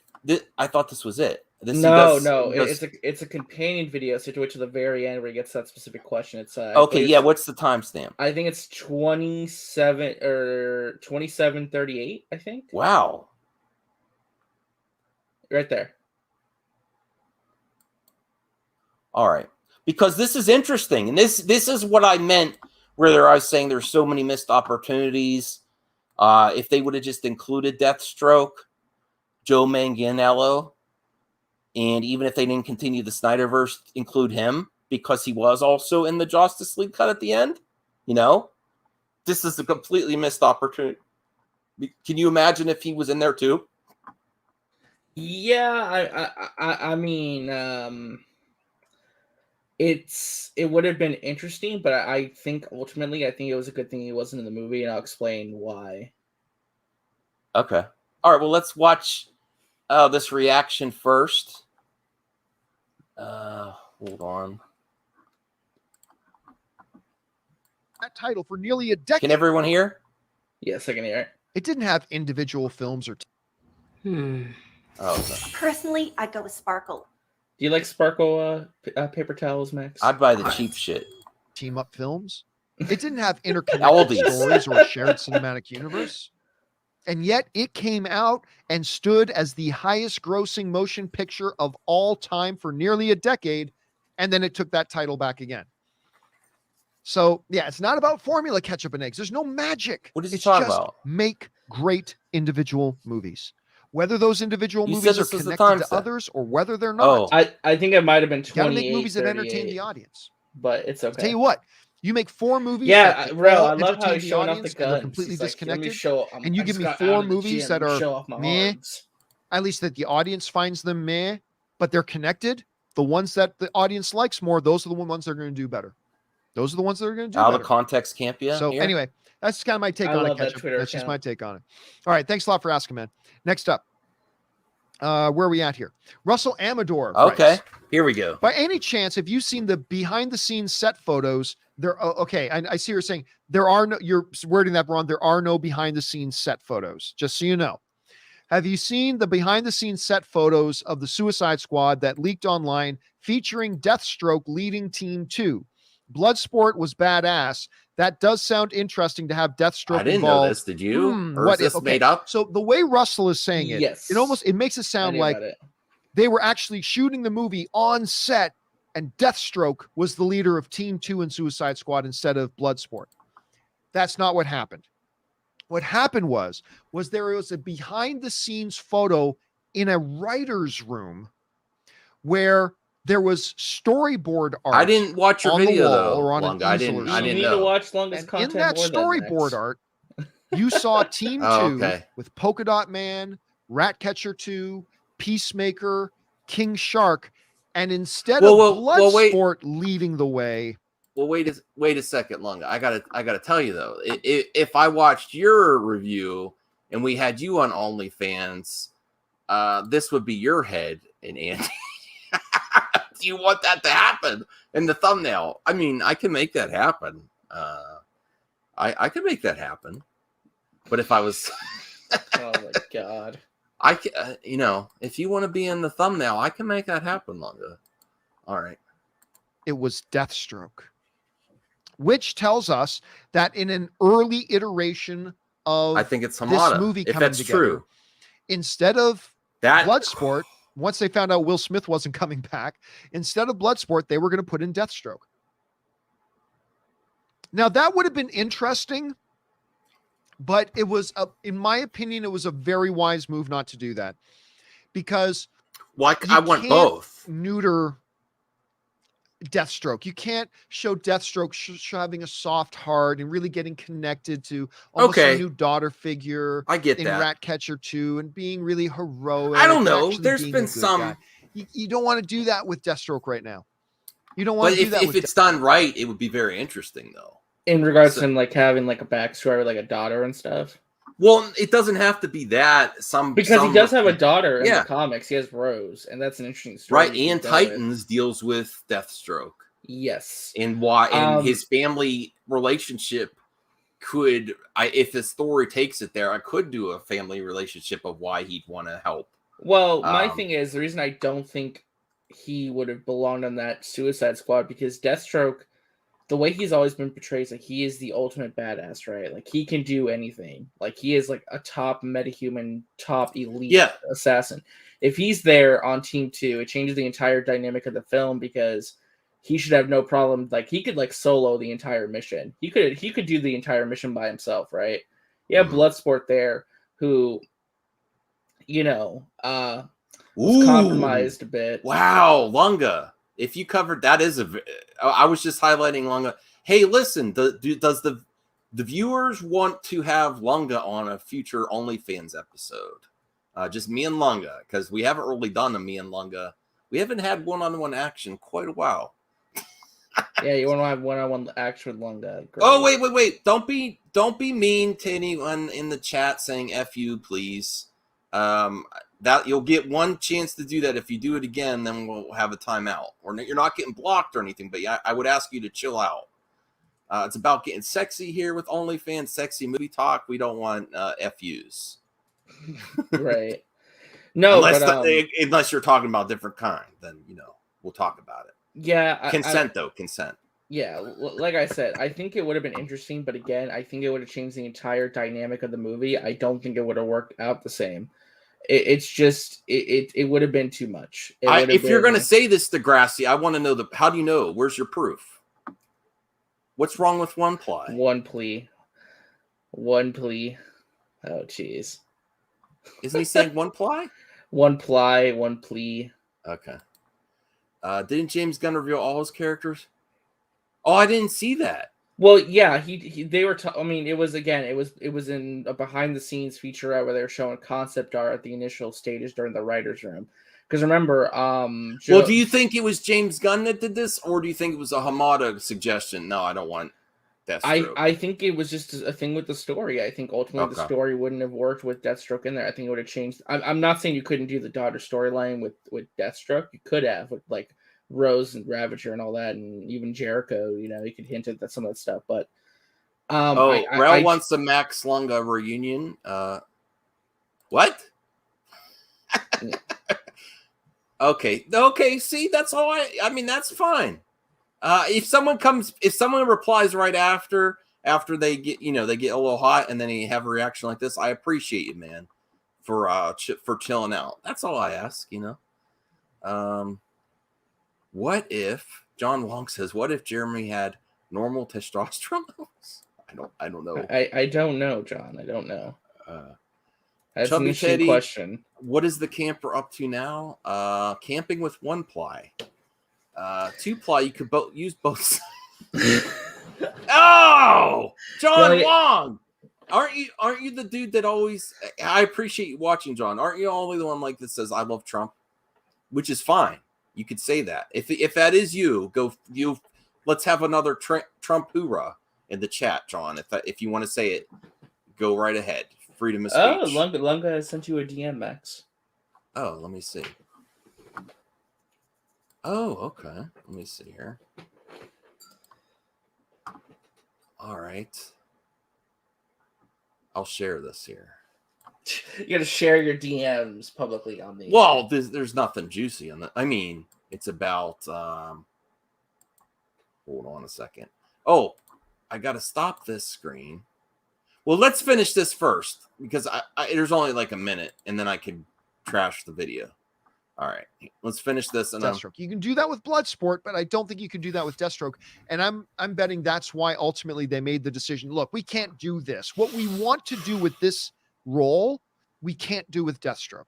Speaker 1: I thought this was it.
Speaker 2: No. It's a companion video, so to which at the very end where he gets that specific question. It's
Speaker 1: okay. Yeah, what's the timestamp?
Speaker 2: I think it's 27:38. I think.
Speaker 1: Wow.
Speaker 2: Right there.
Speaker 1: All right, because this is interesting, and this is what I meant. Where I was saying there's so many missed opportunities. If they would have just included Deathstroke, Joe Manganiello, and even if they didn't continue the Snyderverse, include him because he was also in the Justice League cut at the end. This is a completely missed opportunity. Can you imagine if he was in there too?
Speaker 2: Yeah, I mean, it would have been interesting, but I think ultimately, I think it was a good thing he wasn't in the movie, and I'll explain why.
Speaker 1: Okay. All right. Well, let's watch this reaction first. Hold on.
Speaker 3: That title for nearly a decade.
Speaker 1: Can everyone hear?
Speaker 2: Yes, I can hear it.
Speaker 3: It didn't have individual films or.
Speaker 1: Oh, okay.
Speaker 4: Personally, I'd go with Sparkle.
Speaker 2: Do you like Sparkle paper towels, Max?
Speaker 1: I'd buy the cheap shit.
Speaker 3: Team up films. It didn't have interconnected stories or a shared cinematic universe. And yet it came out and stood as the highest grossing motion picture of all time for nearly a decade. And then it took that title back again. So, yeah, it's not about formula ketchup and eggs. There's no magic.
Speaker 1: What is he talking about?
Speaker 3: Make great individual movies. Whether those individual movies are connected to others or whether they're not.
Speaker 2: I think it might have been 28,
Speaker 3: gotta make movies that entertain the audience.
Speaker 2: But it's okay.
Speaker 3: I'll tell you what, you make 4 movies.
Speaker 2: Yeah, bro, I love how he's showing off the guns.
Speaker 3: They're completely disconnected. And you give me 4 movies that are meh, at least that the audience finds them meh, but they're connected. The ones that the audience likes more, those are the ones that are going to do better. Those are the ones that are going to do
Speaker 1: out
Speaker 3: better.
Speaker 1: of context, Campea.
Speaker 3: So anyway, that's kind of my take on it, Ketchup. That's just my take on it. All right, thanks a lot for asking, man. Next up, where are we at here? Russell Amador.
Speaker 1: Okay,
Speaker 3: writes,
Speaker 1: here we go.
Speaker 3: By any chance, have you seen the behind-the-scenes set photos? There. Okay, I see you're saying there are no. You're wording that wrong. There are no behind-the-scenes set photos. Just so you know. Have you seen the behind-the-scenes set photos of the Suicide Squad that leaked online featuring Deathstroke leading Team 2? Bloodsport was badass. That does sound interesting to have Deathstroke.
Speaker 1: I didn't
Speaker 3: involved.
Speaker 1: Know this. Did you? Or
Speaker 3: What
Speaker 1: is this made up?
Speaker 3: So the way Russell is saying it,
Speaker 2: yes,
Speaker 3: it makes it sound like they were actually shooting the movie on set, and Deathstroke was the leader of Team 2 in Suicide Squad instead of Bloodsport. That's not what happened. What happened was there was a behind-the-scenes photo in a writer's room where there was storyboard art.
Speaker 1: I didn't watch your video though.
Speaker 3: Or on an easel.
Speaker 1: I didn't
Speaker 2: you need
Speaker 1: know.
Speaker 2: To watch longest content.
Speaker 3: In that storyboard art, you saw Team 2 with Polka Dot Man, Ratcatcher 2, Peacemaker, King Shark, and instead of Bloodsport leading the way.
Speaker 1: Well, wait a second, Lunga. I gotta tell you though, if I watched your review and we had you on OnlyFans, this would be your head and Andy. Do you want that to happen in the thumbnail? I mean, I can make that happen. I can make that happen. But if I was,
Speaker 2: oh my god,
Speaker 1: I can, if you want to be in the thumbnail, I can make that happen, Lunga. All right.
Speaker 3: It was Deathstroke, which tells us that in an early iteration of
Speaker 1: I think it's Hamada,
Speaker 3: this movie
Speaker 1: if
Speaker 3: coming
Speaker 1: that's
Speaker 3: together,
Speaker 1: true.
Speaker 3: Instead of Bloodsport, once they found out Will Smith wasn't coming back, instead of Bloodsport, they were going to put in Deathstroke. Now, that would have been interesting, but it was, in my opinion, it was a very wise move not to do that. Because
Speaker 1: I want both.
Speaker 3: Neuter Deathstroke. You can't show Deathstroke having a soft heart and really getting connected to almost a new daughter figure.
Speaker 1: I get
Speaker 3: in
Speaker 1: that.
Speaker 3: Ratcatcher 2 and being really heroic.
Speaker 1: I don't know. There's been some.
Speaker 3: You don't want to do that with Deathstroke right now. You don't want to do that.
Speaker 1: If it's done right, it would be very interesting, though.
Speaker 2: In regards to him, like having like a backstory with like a daughter and stuff.
Speaker 1: Well, it doesn't have to be that.
Speaker 2: Because he does have a daughter in the comics. He has Rose, and that's an interesting story.
Speaker 1: Right, and Titans deals with Deathstroke.
Speaker 2: Yes.
Speaker 1: And why and his family relationship could if the story takes it there, I could do a family relationship of why he'd want to help.
Speaker 2: Well, my thing is the reason I don't think he would have belonged on that Suicide Squad because Deathstroke, the way he's always been portrayed is like he is the ultimate badass, right? Like he can do anything. Like he is like a top metahuman, top elite assassin. If he's there on Team 2, it changes the entire dynamic of the film because he should have no problem. Like he could like solo the entire mission. He could do the entire mission by himself, right? You have Bloodsport there who, was compromised a bit.
Speaker 1: Wow, Lunga. If you covered that I was just highlighting Lunga. Hey, listen, does the viewers want to have Lunga on a future OnlyFans episode? Just me and Lunga, because we haven't really done a me and Lunga. We haven't had one-on-one action quite a while.
Speaker 2: Yeah, you want to have one-on-one action with Lunga. Great.
Speaker 1: Oh, wait. Don't be mean to anyone in the chat saying F you, please. That you'll get one chance to do that. If you do it again, then we'll have a timeout. Or you're not getting blocked or anything, but yeah, I would ask you to chill out. It's about getting sexy here with OnlyFans, sexy movie talk. We don't want FUs.
Speaker 2: Right. No,
Speaker 1: unless you're talking about a different kind, then, we'll talk about it.
Speaker 2: Yeah.
Speaker 1: Consent.
Speaker 2: Yeah, like I said, I think it would have been interesting, but again, I think it would have changed the entire dynamic of the movie. I don't think it would have worked out the same. It's just it would have been too much.
Speaker 1: You're going to say this, Degrassi, I want to know how do you know? Where's your proof? What's wrong with one ply?
Speaker 2: One plea. Oh, jeez.
Speaker 1: Isn't he saying one ply?
Speaker 2: One plea.
Speaker 1: Okay. Didn't James Gunn reveal all his characters? Oh, I didn't see that.
Speaker 2: Well, yeah, they were. It was in a behind the scenes featurette where they were showing concept art at the initial stages during the writers' room. Because remember,
Speaker 1: well, do you think it was James Gunn that did this, or do you think it was a Hamada suggestion? No, I don't want Deathstroke.
Speaker 2: I think it was just a thing with the story. I think ultimately the story wouldn't have worked with Deathstroke in there. I think it would have changed. I'm not saying you couldn't do the daughter storyline with Deathstroke. You could have with like Rose and Ravager and all that, and even Jericho. You could hint at some of that stuff. But
Speaker 1: Rel wants the Max Lunga reunion. What? Okay. See, that's all. I mean, that's fine. If someone replies right after they get, they get a little hot, and then you have a reaction like this, I appreciate you, man, for chilling out. That's all I ask. What if John Long says, what if Jeremy had normal testosterone levels? I don't know.
Speaker 2: I don't know, John. I don't know. That's
Speaker 1: Chubby
Speaker 2: an interesting
Speaker 1: Teddy,
Speaker 2: question.
Speaker 1: What is the camper up to now? Camping with one ply. 2 ply, you could use both sides. Oh, John Long. Aren't you the dude that always? I appreciate you watching, John. Aren't you only the one like that says I love Trump, which is fine. You could say that. If that is you, let's have another Trump hoorah in the chat, John. If you want to say it, go right ahead. Freedom of speech.
Speaker 2: Oh, Lunga has sent you a DM, Max.
Speaker 1: Oh, let me see. Oh, okay. Let me see here. All right. I'll share this here.
Speaker 2: You got to share your DMs publicly on the.
Speaker 1: Well, there's nothing juicy on that. I mean, it's about. Hold on a second. Oh, I got to stop this screen. Well, let's finish this first because there's only like a minute, and then I can trash the video. All right, let's finish this. And
Speaker 3: Deathstroke. You can do that with Bloodsport, but I don't think you can do that with Deathstroke. And I'm betting that's why ultimately they made the decision. Look, we can't do this. What we want to do with this role, we can't do with Deathstroke.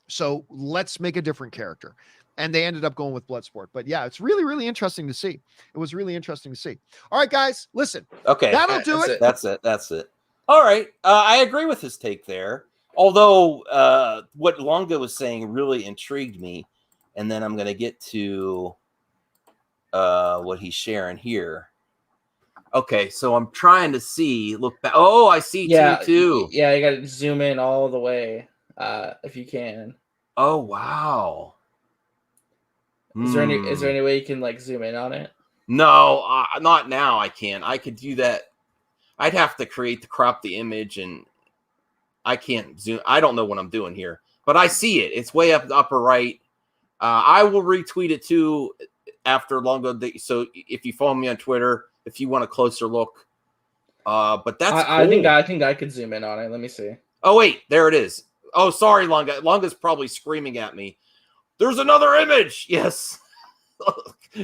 Speaker 3: So let's make a different character. And they ended up going with Bloodsport. But yeah, it's really, really interesting to see. It was really interesting to see. All right, guys, listen.
Speaker 1: Okay.
Speaker 3: That'll do it.
Speaker 1: That's it. All right. I agree with his take there. Although what Longa was saying really intrigued me. And then I'm going to get to what he's sharing here. Okay, so I'm trying to see. Look back. Oh, I see too.
Speaker 2: Yeah, you got to zoom in all the way if you can.
Speaker 1: Oh, wow.
Speaker 2: Is there any way you can like zoom in on it?
Speaker 1: No, not now. I can't. I could do that. I'd have to crop the image, and I can't zoom. I don't know what I'm doing here, but I see it. It's way up the upper right. I will retweet it too after Longo. So if you follow me on Twitter, if you want a closer look, but that's cool.
Speaker 2: I think I could zoom in on it. Let me see.
Speaker 1: Oh wait, there it is. Oh, sorry, Longa. Longa's probably screaming at me. There's another image. Yes.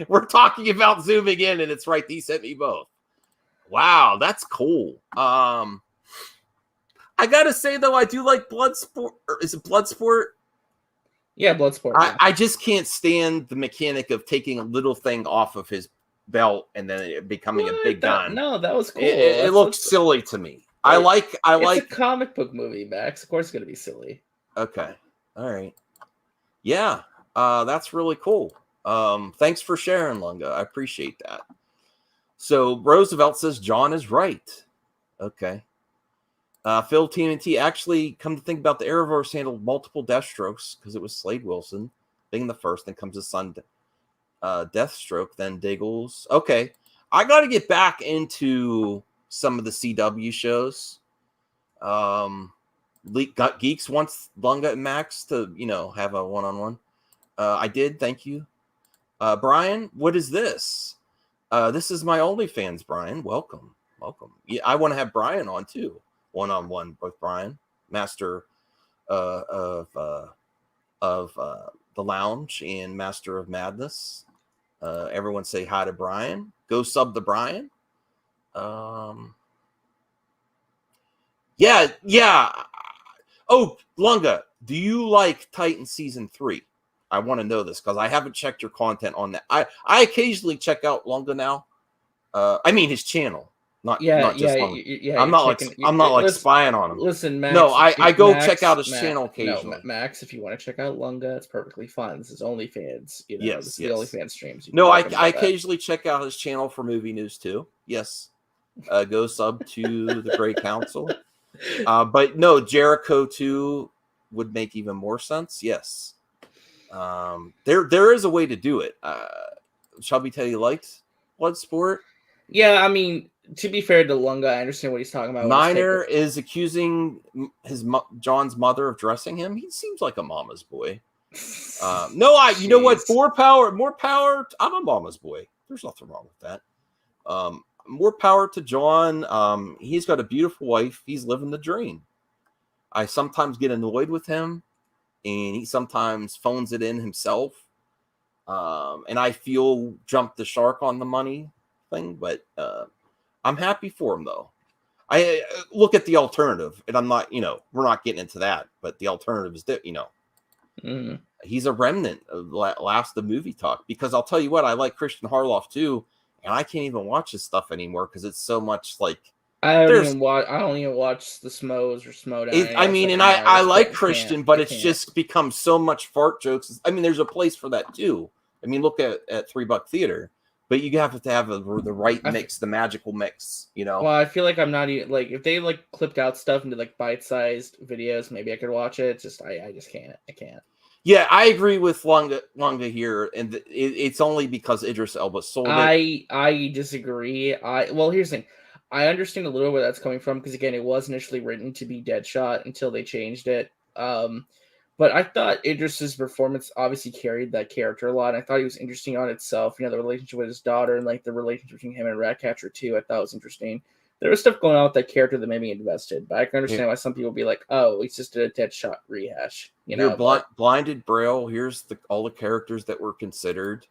Speaker 1: We're talking about zooming in, and it's right. He sent me both. Wow, that's cool. I gotta say though, I do like Bloodsport. Or is it Bloodsport?
Speaker 2: Yeah, Bloodsport.
Speaker 1: I just can't stand the mechanic of taking a little thing off of his belt and then it becoming a big gun.
Speaker 2: No, that was cool.
Speaker 1: It looked silly to me. I like.
Speaker 2: It's a comic book movie, Max. Of course, it's gonna be silly.
Speaker 1: Okay. All right. Yeah. That's really cool. Thanks for sharing, Lunga. I appreciate that. So Roosevelt says John is right. Okay. Phil TNT, actually, come to think about the Arrowverse handled multiple Deathstrokes because it was Slade Wilson being the first, then comes his son Deathstroke, then Diggles. Okay. I got to get back into some of the CW shows. Geeks wants Lunga and Max to, have a one-on-one. I did. Thank you. Brian, what is this? This is my OnlyFans, Brian. Welcome. Yeah, I want to have Brian on too. One-on-one with Brian, master of the lounge and master of madness. Everyone say hi to Brian. Go sub to Brian. Yeah. Oh, Lunga, do you like Titan season 3? I want to know this because I haven't checked your content on that. I occasionally check out Lunga now. I mean his channel. Not just Lunga. I'm not spying on him.
Speaker 2: Listen, Max.
Speaker 1: No, I go check out his channel occasionally.
Speaker 2: No, Max, if you want to check out Lunga, it's perfectly fine. This is OnlyFans.
Speaker 1: Yes,
Speaker 2: this is the OnlyFans streams.
Speaker 1: No, I occasionally check out his channel for movie news too. Yes. Go sub to the Great Council. But no, Jericho 2 would make even more sense. Yes. There is a way to do it. Shelby Teddy liked Bloodsport.
Speaker 2: Yeah, I mean, to be fair to Lunga, I understand what he's talking about.
Speaker 1: Niner is accusing John's mother of dressing him. He seems like a mama's boy. You know what? More power. I'm a mama's boy. There's nothing wrong with that. More power to John. He's got a beautiful wife. He's living the dream. I sometimes get annoyed with him, and he sometimes phones it in himself. And I feel jumped the shark on the money thing, but I'm happy for him though. I look at the alternative, and I'm not, we're not getting into that, but the alternative is that, he's a remnant of last the movie talk, because I'll tell you what, I like Christian Harloff too. And I can't even watch his stuff anymore because it's so much like
Speaker 2: I don't even watch the Smos or Smowdown.
Speaker 1: I like Christian, but it's just become so much fart jokes. I mean, there's a place for that too. I mean, look at $3 Theater, but you have to have the right mix, the magical mix.
Speaker 2: Well, I feel like I'm not even if they clipped out stuff into bite-sized videos, maybe I could watch it. Just I just can't. I can't.
Speaker 1: Yeah, I agree with Lunga here, and it's only because Idris Elba sold it.
Speaker 2: I disagree. Here's the thing. I understand a little where that's coming from, because again, it was initially written to be Deadshot until they changed it. But I thought Idris's performance obviously carried that character a lot. I thought he was interesting on itself. The relationship with his daughter and the relationship between him and Ratcatcher too, I thought was interesting. There was stuff going on with that character that made me invested, but I can understand why some people be like, "Oh, he's just a Deadshot rehash."
Speaker 1: Blinded Braille. Here's all the characters that were considered.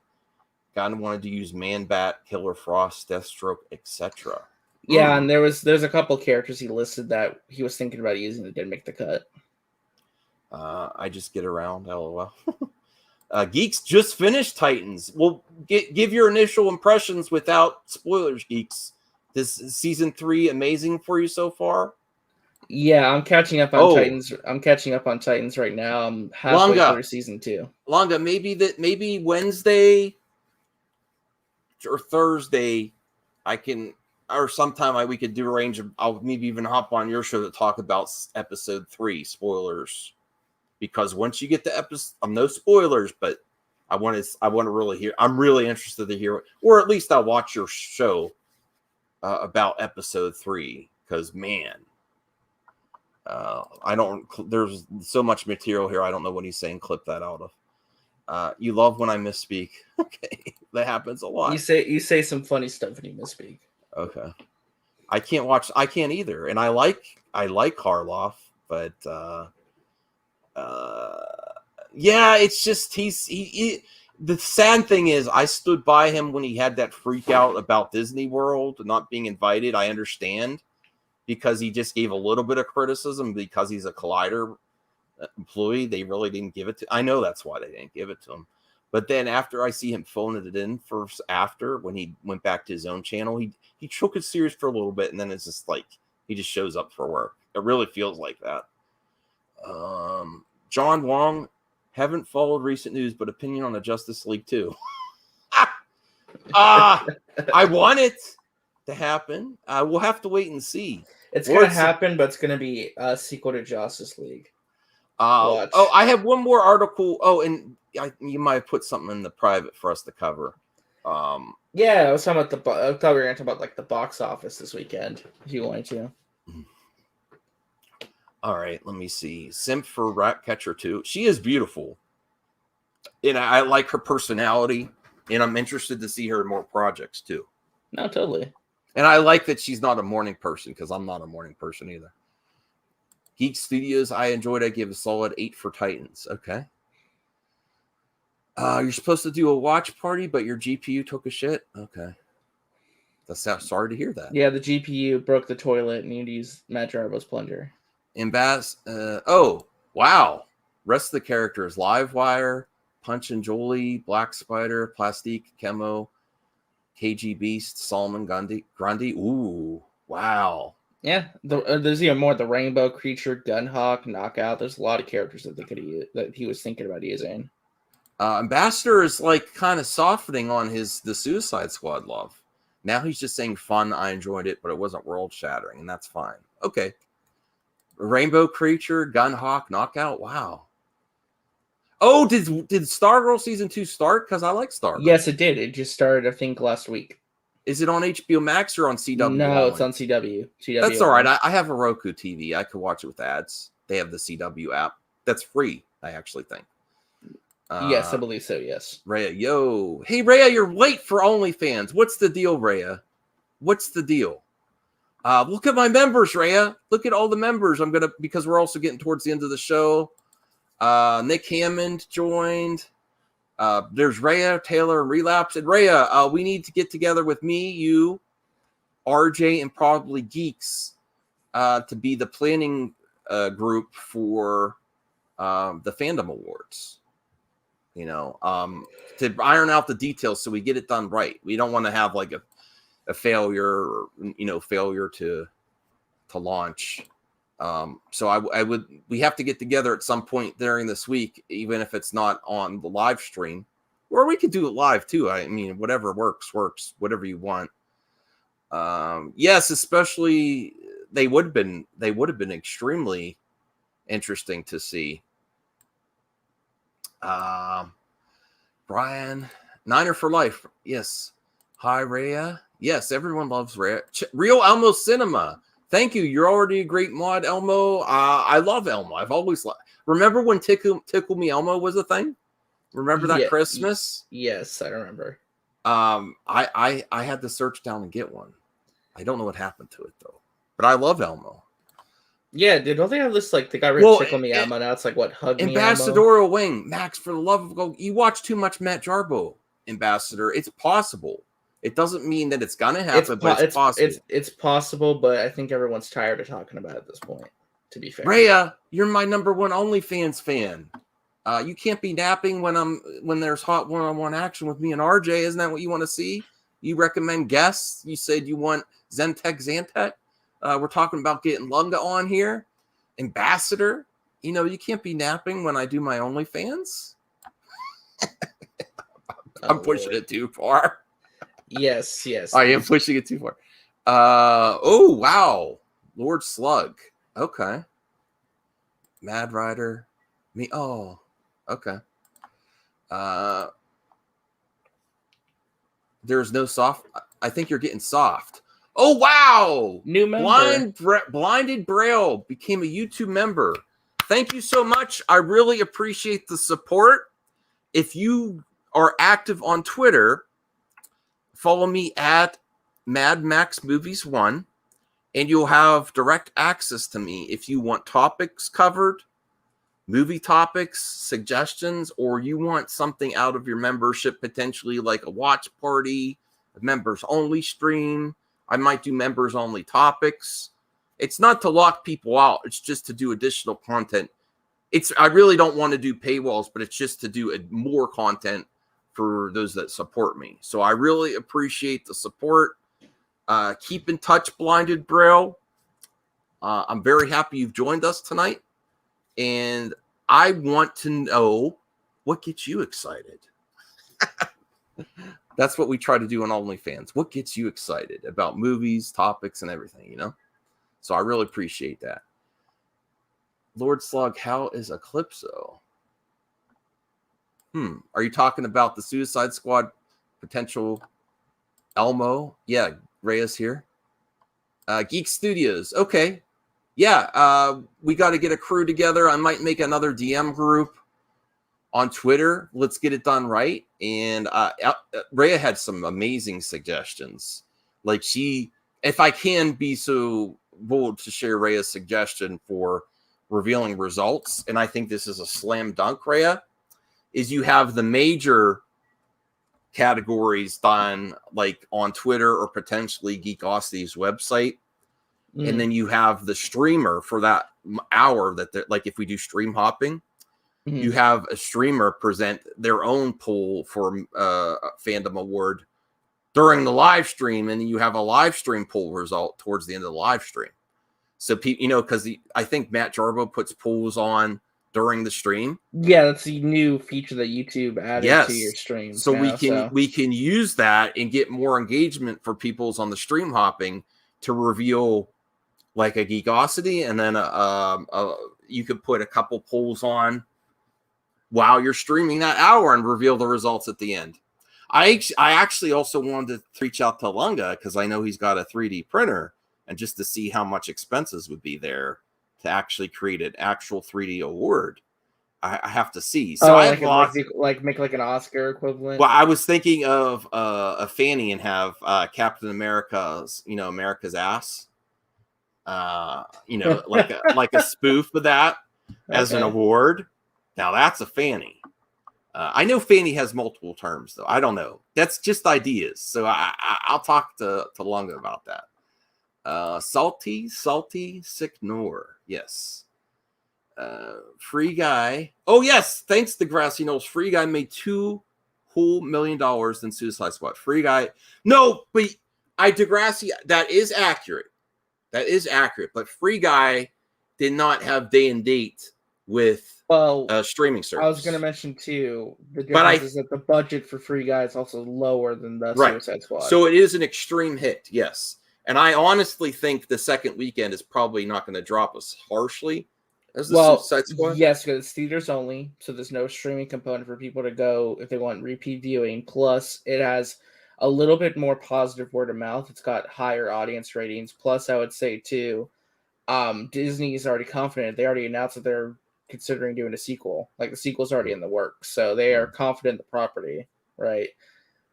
Speaker 1: Kind of wanted to use Man Bat, Killer Frost, Deathstroke, etc.
Speaker 2: Yeah, and there's a couple characters he listed that he was thinking about using that didn't make the cut.
Speaker 1: I just get around. LOL. Geeks just finished Titans. Well, give your initial impressions without spoilers, Geeks. This season 3 amazing for you so far?
Speaker 2: Yeah, I'm catching up on Titans. I'm catching up on Titans right now. I'm halfway through season 2.
Speaker 1: Longa, maybe Wednesday or Thursday, or sometime we could do a range of. I'll maybe even hop on your show to talk about episode 3 spoilers, because once you get to episode, no spoilers, but I want to really hear. I'm really interested to hear, or at least I'll watch your show about episode 3, because man, there's so much material here. I don't know what he's saying. Clip that out of. You love when I misspeak. Okay, that happens a lot.
Speaker 2: You say some funny stuff when you misspeak.
Speaker 1: Okay, I can't either, and I like Harloff, but yeah, it's just he. The sad thing is, I stood by him when he had that freak out about Disney World not being invited. I understand, because he just gave a little bit of criticism because he's a Collider employee. They really didn't give it to. I know that's why they didn't give it to him. But then after I see him phoning it in when he went back to his own channel, he took it serious for a little bit, and then it's just He just shows up for work. It really feels like that. John Wong, haven't followed recent news, but opinion on the Justice League too. I want it to happen. We'll have to wait and see.
Speaker 2: It's going to happen, but it's going to be a sequel to Justice League.
Speaker 1: I have one more article. And you might have put something in the private for us to cover.
Speaker 2: Yeah, I was talking about I thought we were going to talk about like the box office this weekend, if you wanted to.
Speaker 1: All right, let me see. Simp for Ratcatcher 2. She is beautiful. And I like her personality. And I'm interested to see her in more projects too.
Speaker 2: No, totally.
Speaker 1: And I like that she's not a morning person because I'm not a morning person either. Geek Studios, I enjoyed. I give a solid 8 for Titans. Okay. You're supposed to do a watch party, but your GPU took a shit. Okay. Sorry to hear that.
Speaker 2: Yeah, the GPU broke the toilet and you need to use Matt Jarbo's plunger.
Speaker 1: Oh, wow. Rest of the characters: Livewire, Punch and Jolie, Black Spider, Plastique, Chemo, KG Beast, Solomon Grundy. Ooh, wow.
Speaker 2: Yeah, there's even more. The Rainbow Creature, Gunhawk, Knockout. There's a lot of characters that they could use that he was thinking about using.
Speaker 1: Ambassador is like kind of softening on the Suicide Squad love. Now he's just saying fun. I enjoyed it, but it wasn't world shattering, and that's fine. Okay. Rainbow Creature, Gunhawk, Knockout. Wow. Oh, did Stargirl season 2 start? Because I like Stargirl.
Speaker 2: Yes, it did. It just started, I think, last week.
Speaker 1: Is it on HBO Max or on CW?
Speaker 2: No,
Speaker 1: only?
Speaker 2: It's on CW.
Speaker 1: That's all right. I have a Roku TV. I could watch it with ads. They have the CW app. That's free, I actually think.
Speaker 2: Yes, I believe so, yes.
Speaker 1: Rhea, yo. Hey, Rhea, you're late for OnlyFans. What's the deal, Rhea? What's the deal? Look at my members, Rhea. Look at all the members. Because we're also getting towards the end of the show. Nick Hammond joined. There's Rhea, Taylor, and Relapse. And Rhea, we need to get together with me, you, RJ, and probably Geeks to be the planning group for the Fandom Awards. You know, to iron out the details so we get it done right. We don't want to have like a failure, or, failure to launch. So we have to get together at some point during this week, even if it's not on the live stream, or we could do it live too. I mean, whatever works, whatever you want. Yes, especially they would have been extremely interesting to see. Brian, Niner for life. Yes. Hi, Rhea. Yes, everyone loves Rhea. Real Elmo Cinema. Thank you. You're already a great mod, Elmo. I love Elmo. I've always loved. Remember when Tickle Me Elmo was a thing? Remember that Christmas?
Speaker 2: Yes, I remember.
Speaker 1: I had to search down and get one. I don't know what happened to it though. But I love Elmo.
Speaker 2: Yeah, dude, don't they have this like they got rid of Tickle Me Elmo, now it's like what, Hug Me Elmo?
Speaker 1: Ambassadorial Wing. Max, for the love of God, you watch too much Matt Jarbo, Ambassador. It's possible. It doesn't mean that it's gonna happen, but it's possible.
Speaker 2: It's possible, but I think everyone's tired of talking about it at this point, to be fair.
Speaker 1: Rhea, you're my number one OnlyFans fan. You can't be napping when there's hot one-on-one action with me and RJ. Isn't that what you want to see? You recommend guests. You said you want Zantek. We're talking about getting Lunga on here. Ambassador. You can't be napping when I do my OnlyFans. I'm pushing it too far.
Speaker 2: Yes.
Speaker 1: I am pushing it too far. Oh, wow. Lord Slug. Okay. Mad Rider. Me. Oh, okay. There's no soft. I think you're getting soft. Oh, wow.
Speaker 2: New member.
Speaker 1: Blinded Braille became a YouTube member. Thank you so much. I really appreciate the support. If you are active on Twitter, follow me at Mad Max Movies 1, and you'll have direct access to me if you want topics covered, movie topics, suggestions, or you want something out of your membership, potentially like a watch party, a members only stream. I might do members only topics. It's not to lock people out. It's just to do additional content. I really don't want to do paywalls, but it's just to do more content for those that support me. So I really appreciate the support. Keep in touch, Blinded Braille. I'm very happy you've joined us tonight. And I want to know what gets you excited. That's what we try to do on OnlyFans. What gets you excited about movies, topics, and everything, you know? So I really appreciate that. Lord Slug, how is Eclipso? Are you talking about the Suicide Squad potential Elmo? Yeah, Rhea's here. Geek Studios. Okay. Yeah, we got to get a crew together. I might make another DM group on Twitter. Let's get it done right. And Rhea had some amazing suggestions. Like if I can be so bold to share Rhea's suggestion for revealing results, and I think this is a slam dunk, Rhea, is you have the major categories done like on Twitter or potentially Geekosity's website. And then you have the streamer for that hour that like if we do stream hopping, you have a streamer present their own poll for fandom award during the live stream, and you have a live stream poll result towards the end of the live stream. So people, because I think Matt Jarbo puts polls on during the stream.
Speaker 2: Yeah, that's the new feature that YouTube added to your streams.
Speaker 1: So we can use that and get more engagement for people's on the stream hopping to reveal like a Geekosity, and then you could put a couple polls on while you're streaming that hour and reveal the results at the end. I actually also wanted to reach out to Lunga because I know he's got a 3D printer, and just to see how much expenses would be there to actually create an actual 3D award. I have to see. So I have
Speaker 2: make like an Oscar equivalent.
Speaker 1: Well, I was thinking of a Fanny and have Captain America's, America's ass. Like a spoof of that as an award. Now that's a Fanny. I know Fanny has multiple terms though. I don't know. That's just ideas. So I'll talk to Lunga about that. Salty Signore. Yes. Free Guy. Oh yes. Thanks to Grassy Knolls. Free Guy made $2 whole $1 million in Suicide Squad. Free Guy. No, but Degrassi, that is accurate. That is accurate, but Free Guy did not have day and date with streaming service.
Speaker 2: I was going to mention too, the difference is that the budget for Free Guy is also lower than the Suicide Squad.
Speaker 1: So it is an extreme hit, yes. And I honestly think the second weekend is probably not going to drop as harshly as the Suicide Squad.
Speaker 2: Yes, because it's theaters only, so there's no streaming component for people to go if they want repeat viewing. Plus, it has a little bit more positive word of mouth. It's got higher audience ratings. Plus, I would say too, Disney is already confident. They already announced that they're considering doing a sequel. Like the sequel's already in the works, so they are confident in the property, right?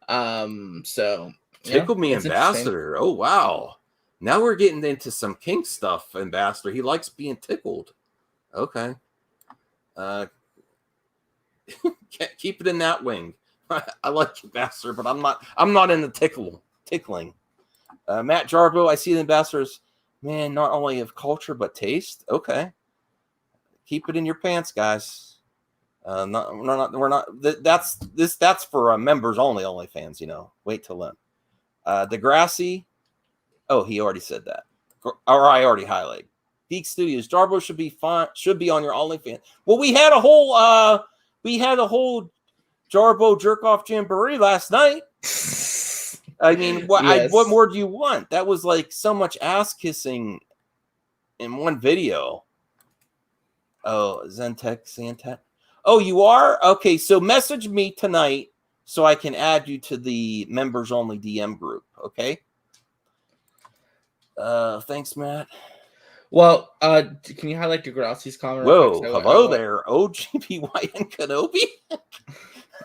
Speaker 2: So
Speaker 1: Tickle Me Ambassador. Oh wow! Now we're getting into some kink stuff. Ambassador, he likes being tickled. Okay, keep it in that wing. I like Ambassador, but I'm not into tickling. Matt Jarbo, I see the Ambassadors, man, not only of culture but taste. Okay, keep it in your pants, guys. We're not. That's for members only. OnlyFans, Wait till then. Degrassi. Oh, he already said that, or I already highlighted. Geek Studios. Jarbo should be fine. Should be on your OnlyFans. Well, we had a whole Jarbo jerk off jamboree last night. I mean, what more do you want? That was like so much ass kissing in one video. Oh, Zantek. Oh, you are? Okay, so message me tonight so I can add you to the members only DM group, okay? Thanks, Matt.
Speaker 2: Well, can you highlight Degrassi's comment?
Speaker 1: Whoa, hello there, OGBY and Kenobi.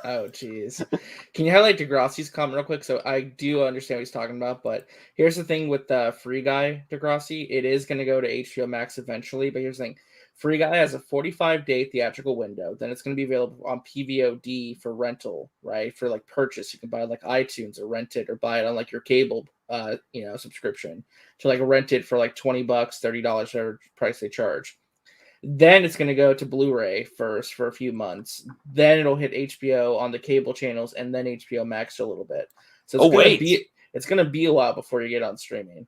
Speaker 2: Oh, jeez. Can you highlight Degrassi's comment real quick? So I do understand what he's talking about, but here's the thing with the Free Guy Degrassi. It is going to go to HBO Max eventually, but here's the thing. Free Guy has a 45-day theatrical window. Then it's going to be available on PVOD for rental, right? For like purchase. You can buy like iTunes or rent it or buy it on like your cable subscription to like rent it for like $20, $30, whatever price they charge. Then it's going to go to Blu-ray first for a few months. Then it'll hit HBO on the cable channels and then HBO Max for a little bit. So it's going to be a while before you get on streaming.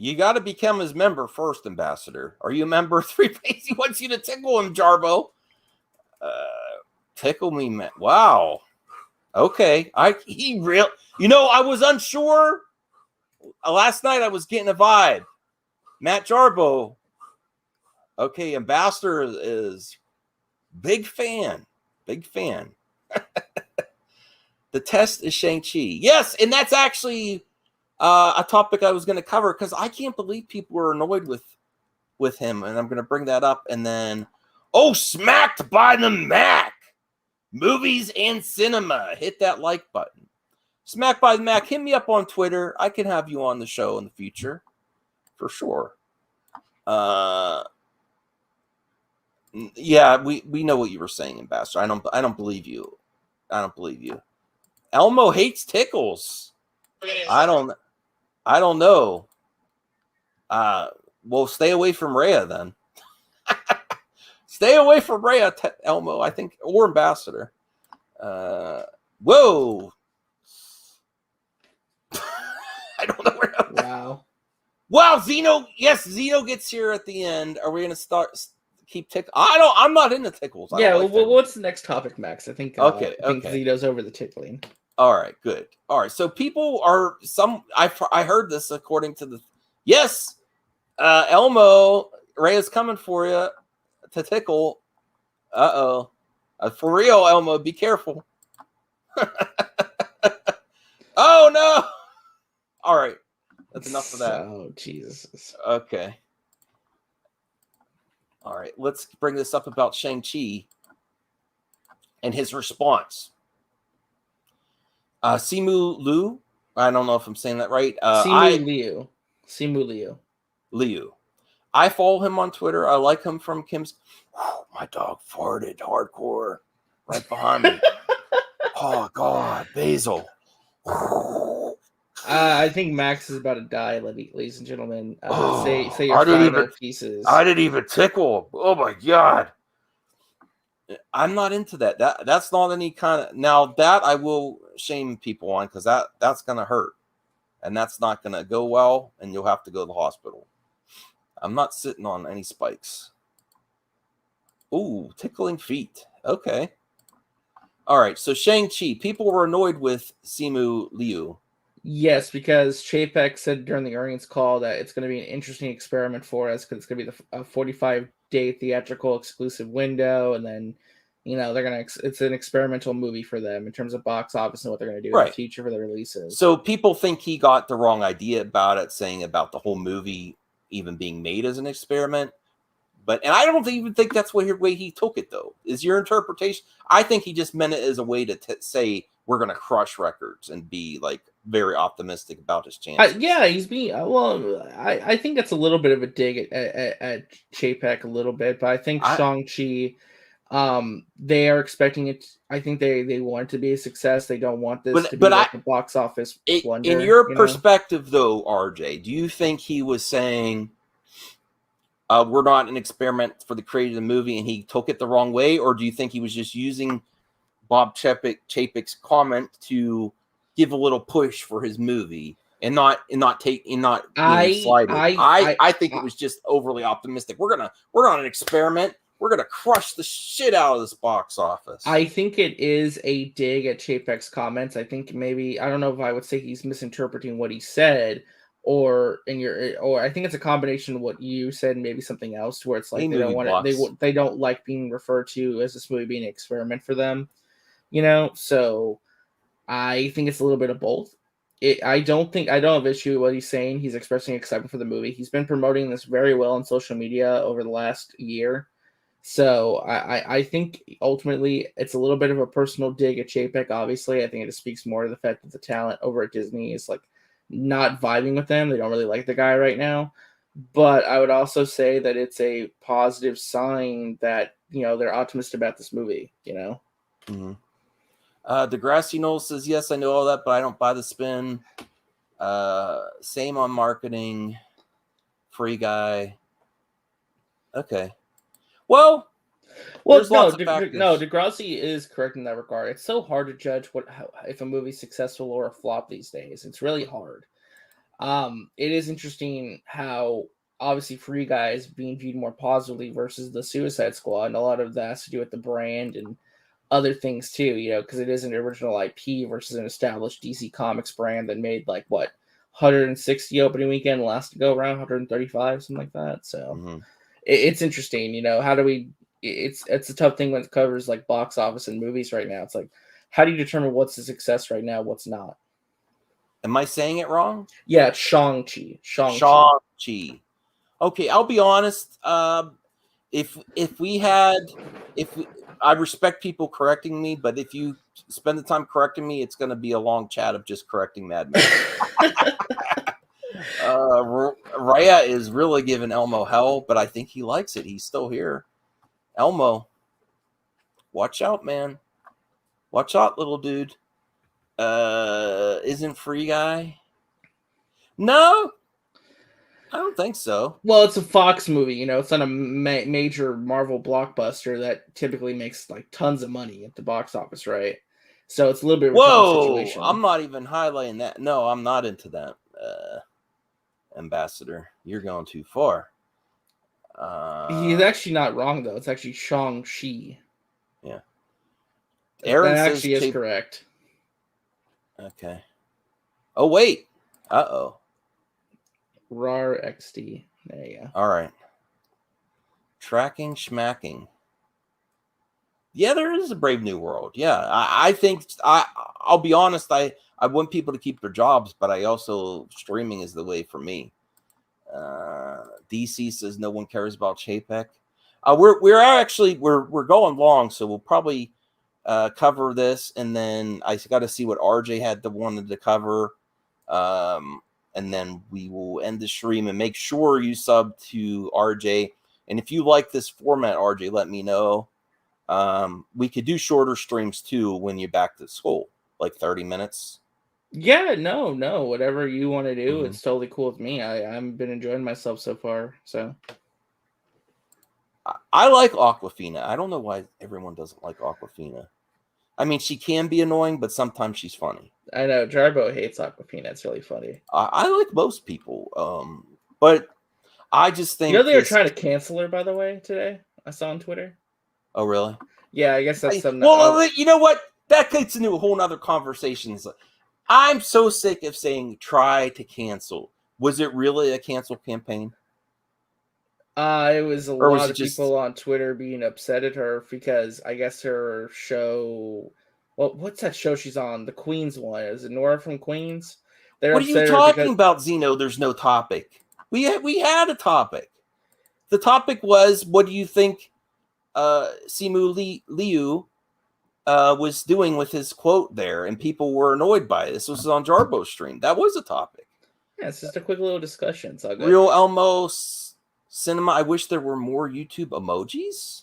Speaker 1: You got to become his member first, Ambassador. Are you a member? 3 days. He wants you to tickle him, Jarbo. Tickle me, man. Wow. Okay. I was unsure. Last night I was getting a vibe. Matt Jarbo. Okay, Ambassador is big fan. Big fan. The test is Shang-Chi. Yes, and that's actually a topic I was going to cover because I can't believe people were annoyed with him, and I'm going to bring that up. And then, smacked by the Mac. Movies and cinema. Hit that like button. Smacked by the Mac. Hit me up on Twitter. I can have you on the show in the future, for sure. Yeah, we know what you were saying, Ambassador. I don't believe you. I don't believe you. Elmo hates tickles. I don't know. Well, stay away from Rhea then. Stay away from Rhea, Elmo, I think, or Ambassador. Whoa. I don't know where.
Speaker 2: Wow.
Speaker 1: Wow, Zeno. Yes, Zeno gets here at the end. Are we going to keep tickles? I'm not into tickles.
Speaker 2: Yeah, what's the next topic, Max? I think
Speaker 1: okay.
Speaker 2: Zeno's over the tickling.
Speaker 1: All right, good. All right, so people are I heard this according to the yes, Elmo, Rhea's coming for you to tickle. For real, Elmo, be careful. Oh no! All right, that's enough of that.
Speaker 2: Oh Jesus.
Speaker 1: Okay. All right, let's bring this up about Shang-Chi and his response. Simu Liu, I don't know if I'm saying that right.
Speaker 2: Simu
Speaker 1: Liu. I follow him on Twitter. I like him from Kim's. My dog farted hardcore right behind me. Oh God, Basil.
Speaker 2: I think Max is about to die, ladies and gentlemen. Say your final pieces.
Speaker 1: I didn't even tickle. Oh my God. I'm not into that. That's not any kind of. Now that I will shame people on because that's gonna hurt, and that's not gonna go well, and you'll have to go to the hospital. I'm not sitting on any spikes. Ooh, tickling feet. Okay. All right. So Shang-Chi. People were annoyed with Simu Liu.
Speaker 2: Yes, because Chapek said during the earnings call that it's going to be an interesting experiment for us because it's going to be a 45-day theatrical exclusive window, and then it's an experimental movie for them in terms of box office and what they're going to do in the future for the releases.
Speaker 1: So people think he got the wrong idea about it, saying about the whole movie even being made as an experiment. And I don't even think that's the way he took it, though. Is your interpretation? I think he just meant it as a way to say we're going to crush records and be like very optimistic about his chances.
Speaker 2: Yeah, he's being I think that's a little bit of a dig at Chapek a little bit, but I think Shang-Chi, they are expecting it. I think they want it to be a success. They don't want this to be like a box office blunder.
Speaker 1: In your perspective, though, RJ, do you think he was saying we're not an experiment for the creator of the movie and he took it the wrong way? Or do you think he was just using Bob Chapek's comment to give a little push for his movie and not being slighted? I think it was just overly optimistic. We're on an experiment. We're gonna crush the shit out of this box office.
Speaker 2: I think it is a dig at Chapek's comments. I think maybe I don't know if I would say he's misinterpreting what he said, or I think it's a combination of what you said and maybe something else, where it's like they don't like being referred to as this movie being an experiment for them. So I think it's a little bit of both. I don't have issue with what he's saying. He's expressing excitement for the movie. He's been promoting this very well on social media over the last year. So I think ultimately it's a little bit of a personal dig at Chapek. Obviously, I think it just speaks more to the fact that the talent over at Disney is like not vibing with them. They don't really like the guy right now. But I would also say that it's a positive sign that they're optimistic about this movie.
Speaker 1: Mm-hmm. Degrassi Knoll says, yes, I know all that, but I don't buy the spin. Same on marketing. Free guy. Okay. Well,
Speaker 2: no, Degrassi is correct in that regard. It's so hard to judge if a movie's successful or a flop these days. It's really hard. It is interesting how obviously Free Guy is being viewed more positively versus the Suicide Squad, and a lot of that has to do with the brand and other things too, you know, because it is an original IP versus an established DC Comics brand that made like what 160 opening weekend, last to go around 135, something like that. So it's interesting, you know, how do we? It's a tough thing when it covers like box office and movies right now. It's like, how do you determine what's a success right now, what's not?
Speaker 1: Am I saying it wrong?
Speaker 2: Yeah, it's Shang-Chi.
Speaker 1: Shang-Chi. Okay, I'll be honest. If I respect people correcting me, but if you spend the time correcting me, it's going to be a long chat of just correcting Mad Men. Raya is really giving Elmo hell, but I think he likes it. He's still here. Elmo, watch out, man. Watch out, little dude. Isn't Free Guy? No, I don't think so.
Speaker 2: Well, it's a Fox movie, you know. It's not a major Marvel blockbuster that typically makes like tons of money at the box office, right? So it's a little bit of a tough situation.
Speaker 1: I'm not even highlighting that. No, I'm not into that, Ambassador. You're going too far.
Speaker 2: He's actually not wrong, though. It's actually Shang-Chi.
Speaker 1: Yeah.
Speaker 2: Aaron that actually is correct.
Speaker 1: Okay. Oh, wait. Uh-oh.
Speaker 2: RAR XD. There you go.
Speaker 1: All right. Tracking schmacking. Yeah, there is a Brave New World. Yeah, I think I'll be honest. I want people to keep their jobs, but I also streaming is the way for me. DC says no one cares about Chapek. We're going long, so we'll probably cover this, and then I got to see what RJ wanted to cover, and then we will end the stream and make sure you sub to RJ. And if you like this format, RJ, let me know. We could do shorter streams too when you're back to school, like 30 minutes.
Speaker 2: Yeah, no, whatever you want to do, it's totally cool with me. I've been enjoying myself so far. So
Speaker 1: I like Aquafina. I don't know why everyone doesn't like Aquafina. I mean, she can be annoying, but sometimes she's funny.
Speaker 2: I know Jarbo hates Aquafina. It's really funny.
Speaker 1: I like most people, but I just think
Speaker 2: they were trying to cancel her. By the way, today I saw on Twitter.
Speaker 1: Oh, really?
Speaker 2: Yeah, I guess that's something.
Speaker 1: Well, you know what? That gets into a whole nother conversation. I'm so sick of saying try to cancel. Was it really a cancel campaign?
Speaker 2: It was a lot of people on Twitter being upset at her because I guess her show. Well, what's that show she's on? The Queens one. Is it Nora from Queens?
Speaker 1: What are you talking about, Zeno? There's no topic. We had a topic. The topic was, what do you think Simu Liu was doing with his quote there, and people were annoyed by it. This was on Jarbo's stream. That was a topic.
Speaker 2: Yeah, it's just a quick little discussion. It's all good.
Speaker 1: Real Elmo Cinema. I wish there were more YouTube emojis.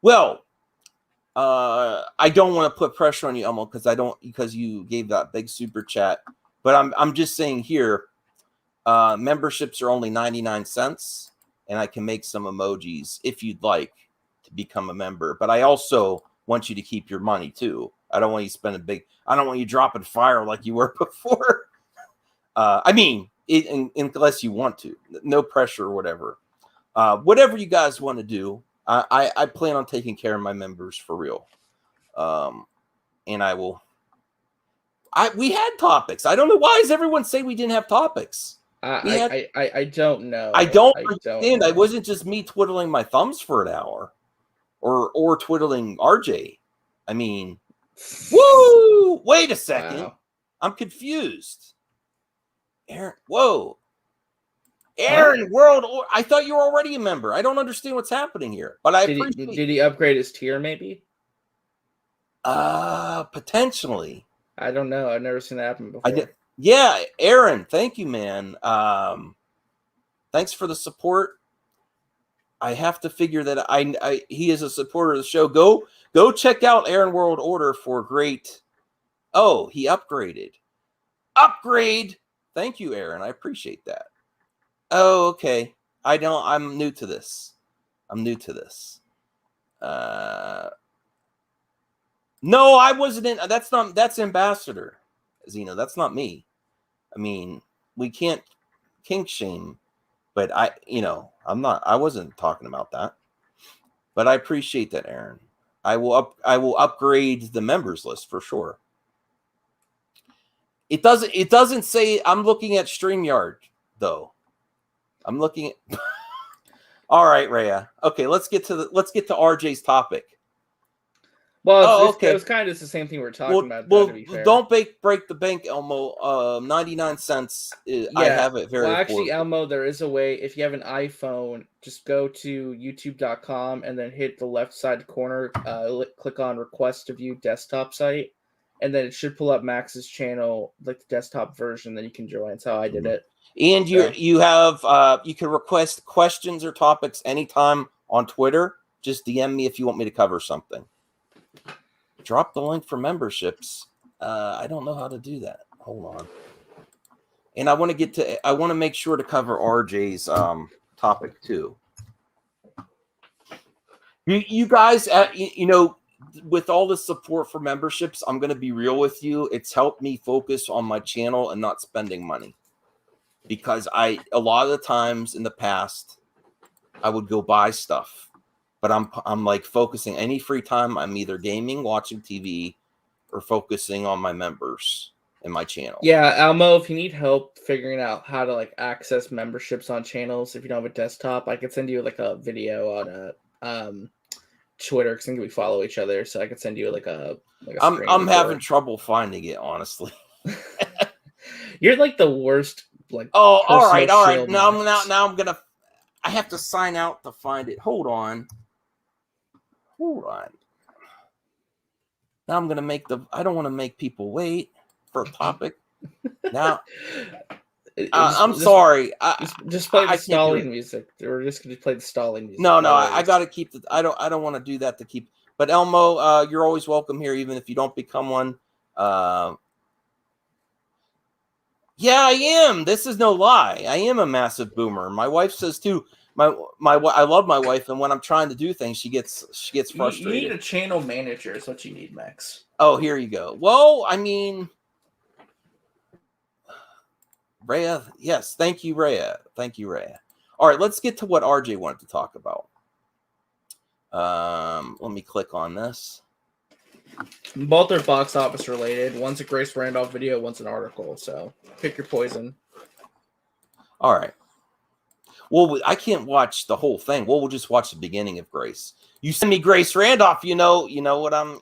Speaker 1: Well, I don't want to put pressure on you, Elmo, because you gave that big super chat. But I'm just saying here, memberships are only 99 cents, and I can make some emojis if you'd like to become a member. But I also want you to keep your money too. I don't want you spending I don't want you dropping fire like you were before. I mean, unless you want to, no pressure or whatever. Whatever you guys want to do, I plan on taking care of my members for real. And I will. We had topics. I don't know why does everyone say we didn't have topics.
Speaker 2: I don't know.
Speaker 1: I don't understand. It wasn't just me twiddling my thumbs for an hour, or twiddling RJ. I mean, woo! Wait a second. Wow. I'm confused. Aaron, whoa. Aaron, World. I thought you were already a member. I don't understand what's happening here. But
Speaker 2: did he upgrade his tier? Maybe.
Speaker 1: Potentially.
Speaker 2: I don't know. I've never seen that happen before.
Speaker 1: Yeah, Aaron. Thank you, man. Thanks for the support. I have to figure that he is a supporter of the show. Go check out Aaron World Order for great. Oh, he upgraded. Upgrade. Thank you, Aaron. I appreciate that. Oh, okay. I'm new to this. No, I wasn't in. That's Ambassador, Zeno. That's not me. I mean, kink shame, but I wasn't talking about that. But I appreciate that, Aaron. I will upgrade the members list for sure. It doesn't say. I'm looking at StreamYard though. I'm looking at. All right, Rhea. Okay, let's get to RJ's topic.
Speaker 2: Well, it was kind of just the same thing we were talking about.
Speaker 1: Well, don't break the bank, Elmo. 99 cents. I have it very.
Speaker 2: Well, actually, Elmo, there is a way. If you have an iPhone, just go to youtube.com and then hit the left side corner. Click on Request to View Desktop Site, and then it should pull up Max's channel, like the desktop version. Then you can join. That's how I did it.
Speaker 1: And you have you can request questions or topics anytime on Twitter. Just DM me if you want me to cover something. Drop the link for memberships. I don't know how to do that. Hold on. And I want to make sure to cover RJ's topic too. You guys, with all the support for memberships, I'm going to be real with you. It's helped me focus on my channel and not spending money. Because a lot of the times in the past, I would go buy stuff. But I'm like focusing any free time. I'm either gaming, watching TV, or focusing on my members and my channel.
Speaker 2: Yeah, Elmo, if you need help figuring out how to like access memberships on channels, if you don't have a desktop, I could send you like a video on Twitter because I think we follow each other. So I could send you like a
Speaker 1: I'm having trouble finding it, honestly.
Speaker 2: You're like the worst. Like
Speaker 1: all right. Now I'm gonna. I have to sign out to find it. Hold on. Now I'm gonna I don't want to make people wait for a topic. Now, I'm sorry.
Speaker 2: Just play the stalling music. We're just gonna play the stalling music.
Speaker 1: No, I gotta keep the. I don't want to do that to keep. But Elmo, you're always welcome here, even if you don't become one. Yeah, I am. This is no lie. I am a massive boomer. My wife says too. I love my wife, and when I'm trying to do things, she gets frustrated.
Speaker 2: You need a channel manager. Is what you need, Max.
Speaker 1: Oh, here you go. Well, I mean, Rhea. Yes, thank you, Rhea. All right, let's get to what RJ wanted to talk about. Let me click on this.
Speaker 2: Both are box office related. One's a Grace Randolph video, one's an article. So pick your poison.
Speaker 1: All right. Well, I can't watch the whole thing. Well, we'll just watch the beginning of Grace. You send me Grace Randolph, you know what I'm,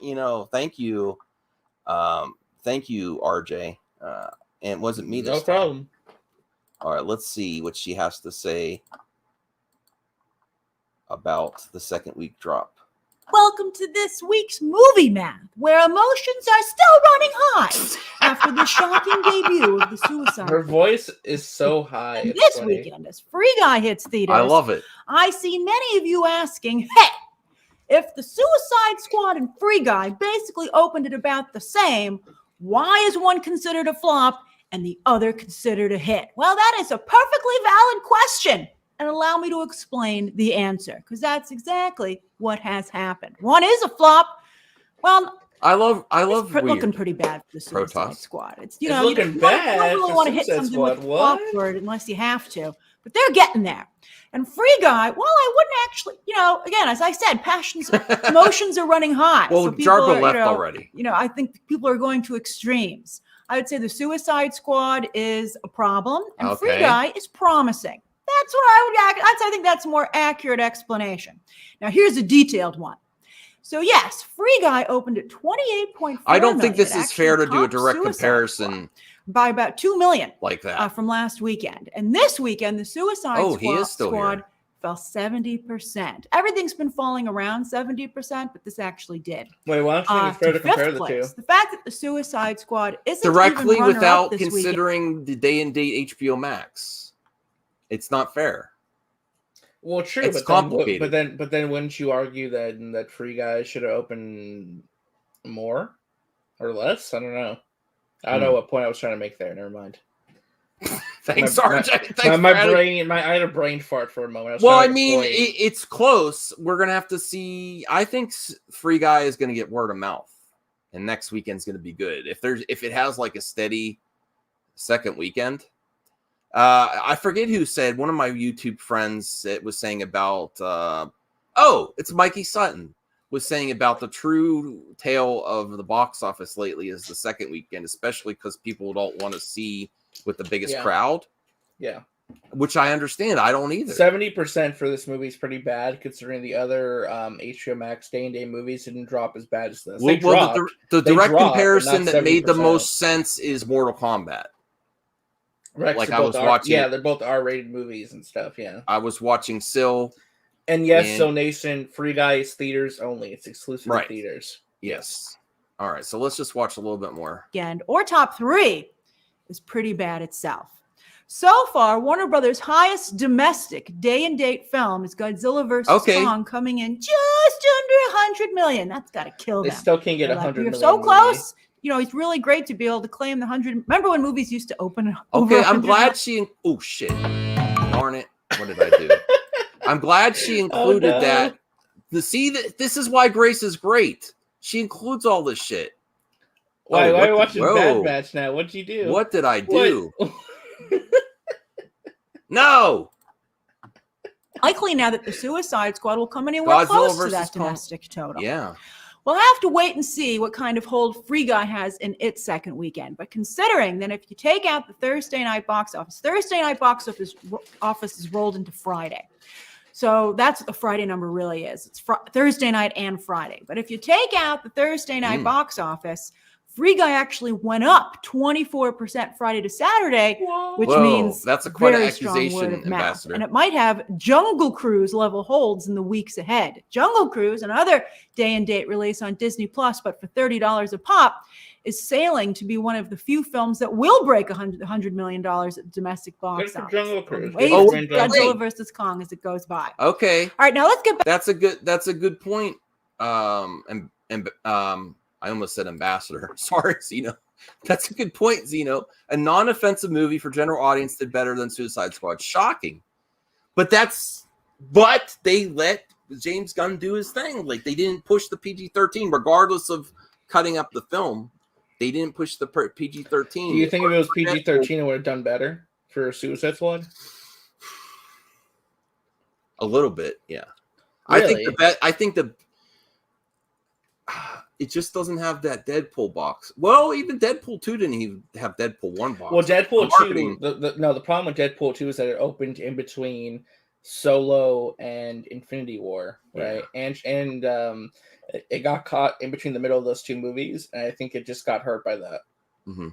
Speaker 1: thank you. Thank you, RJ. And it wasn't me this time.
Speaker 2: No problem.
Speaker 1: All right, let's see what she has to say about the second week drop.
Speaker 5: Welcome to this week's Movie Math, where emotions are still running high after the shocking debut of The Suicide.
Speaker 2: Her voice is so high.
Speaker 5: And this weekend, as Free Guy hits theaters,
Speaker 1: I love it.
Speaker 5: I see many of you asking, hey, if The Suicide Squad and Free Guy basically opened at about the same, why is one considered a flop and the other considered a hit? Well, that is a perfectly valid question. And allow me to explain the answer, because that's exactly what has happened. One is a flop. Well,
Speaker 1: I love
Speaker 5: looking pretty bad for the Suicide Squad. It's
Speaker 2: it's looking bad.
Speaker 5: You don't really want to hit something with a flop word unless you have to, but they're getting there. And Free Guy, well, I wouldn't actually, again, as I said, emotions are running high.
Speaker 1: Well, so Jarbo left already.
Speaker 5: I think people are going to extremes. I would say the Suicide Squad is a problem, and Free Guy is promising. That's what I think that's a more accurate explanation. Now, here's a detailed one. So, yes, Free Guy opened at 28.4
Speaker 1: I don't think this is fair to do a direct comparison.
Speaker 5: By about 2 million.
Speaker 1: Like that.
Speaker 5: From last weekend. And this weekend, the Suicide Squad fell 70%. Everything's been falling around 70%, but this actually did.
Speaker 2: Wait, why don't you think it's fair to compare the two?
Speaker 5: The fact that the Suicide Squad isn't
Speaker 1: directly
Speaker 5: even
Speaker 1: without considering the day-and-date HBO Max. It's not fair.
Speaker 2: Well, true,
Speaker 1: it's complicated.
Speaker 2: But then, wouldn't you argue that Free Guy should have opened more or less? I don't know. I don't know what point I was trying to make there. Never mind.
Speaker 1: Thanks, RJ.
Speaker 2: I had a brain fart for a moment.
Speaker 1: It's close. We're gonna have to see. I think Free Guy is gonna get word of mouth, and next weekend's gonna be good. If it has like a steady second weekend. I forget who said, one of my YouTube friends that was saying about, it's Mikey Sutton, was saying about the true tale of the box office lately is the second weekend, especially because people don't want to see with the biggest crowd.
Speaker 2: Yeah.
Speaker 1: Which I understand. I don't either.
Speaker 2: 70% for this movie is pretty bad, considering the other HBO Max day-and-day movies didn't drop as bad as this.
Speaker 1: The direct comparison that made the most sense is Mortal Kombat.
Speaker 2: Right,
Speaker 1: like I was watching.
Speaker 2: Yeah, they're both R-rated movies and stuff. Yeah,
Speaker 1: I was watching Sill.
Speaker 2: And yes, So Nation, Free Guy is theaters only. It's exclusive to theaters.
Speaker 1: Yes. All right, so let's just watch a little bit more.
Speaker 5: Again, or top 3 is pretty bad itself. So far, Warner Brothers' highest domestic day-and-date film is Godzilla vs. Kong, coming in just under 100 million. That's got to kill them.
Speaker 2: They still can't get 100 million.
Speaker 5: You're so close. You know, it's really great to be able to claim the 100. Remember when movies used to open?
Speaker 1: Okay, I'm glad she. Oh shit! Darn it! What did I do? I'm glad she included that. This is why Grace is great. She includes all this shit.
Speaker 2: Why are you watching Bad Batch now? What'd you do?
Speaker 1: What did I do? No.
Speaker 5: Likely now that the Suicide Squad will come anywhere close to that domestic total.
Speaker 1: Yeah.
Speaker 5: We'll have to wait and see what kind of hold Free Guy has in its second weekend. But considering that if you take out the Thursday night box office is rolled into Friday. So that's what the Friday number really is. It's Thursday night and Friday. But if you take out the Thursday night box office, Free Guy actually went up 24% Friday to Saturday, which means
Speaker 1: that's quite an
Speaker 5: accusation,
Speaker 1: Ambassador.
Speaker 5: And it might have Jungle Cruise level holds in the weeks ahead. Jungle Cruise, another day-and-date release on Disney Plus, but for $30 a pop, is sailing to be one of the few films that will break $100 million at domestic box office.
Speaker 2: Jungle Cruise.
Speaker 5: Godzilla versus Kong as it goes by.
Speaker 1: Okay.
Speaker 5: All right, now let's get back.
Speaker 1: That's a good point. I almost said ambassador. Sorry, Zeno. That's a good point, Zeno. A non-offensive movie for general audience did better than Suicide Squad. Shocking. But they let James Gunn do his thing. Like, they didn't push the PG-13, regardless of cutting up the film. They didn't push the PG-13.
Speaker 2: Do you think if it was PG-13, it would have done better for Suicide Squad?
Speaker 1: A little bit, yeah.
Speaker 2: Really?
Speaker 1: I think it just doesn't have that Deadpool box. Well, even Deadpool 2 didn't even have Deadpool 1 box.
Speaker 2: Well, Deadpool 2, the problem with Deadpool 2 is that it opened in between Solo and Infinity War, right? Yeah. And it got caught in between the middle of those two movies, and I think it just got hurt by that. Mm-hmm.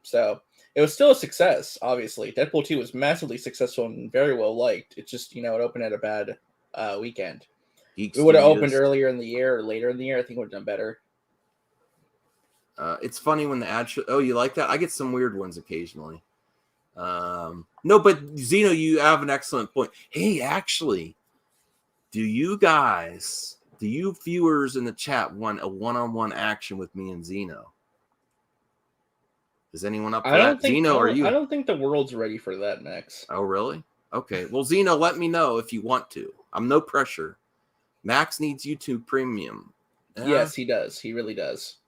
Speaker 2: So it was still a success, obviously. Deadpool 2 was massively successful and very well liked. It's just, it opened at a bad weekend. It would have opened earlier in the year or later in the year. I think it would have done better.
Speaker 1: It's funny when the ad you like that? I get some weird ones occasionally. No, but Zeno, you have an excellent point. Hey, actually, do you viewers in the chat want a one-on-one action with me and Zeno? Is anyone up for that? Zeno, are you?
Speaker 2: I don't think the world's ready for that, Max.
Speaker 1: Oh, really? Okay. Well, Zeno, let me know if you want to. I'm no pressure. Max needs YouTube Premium.
Speaker 2: Yes, he does. He really does.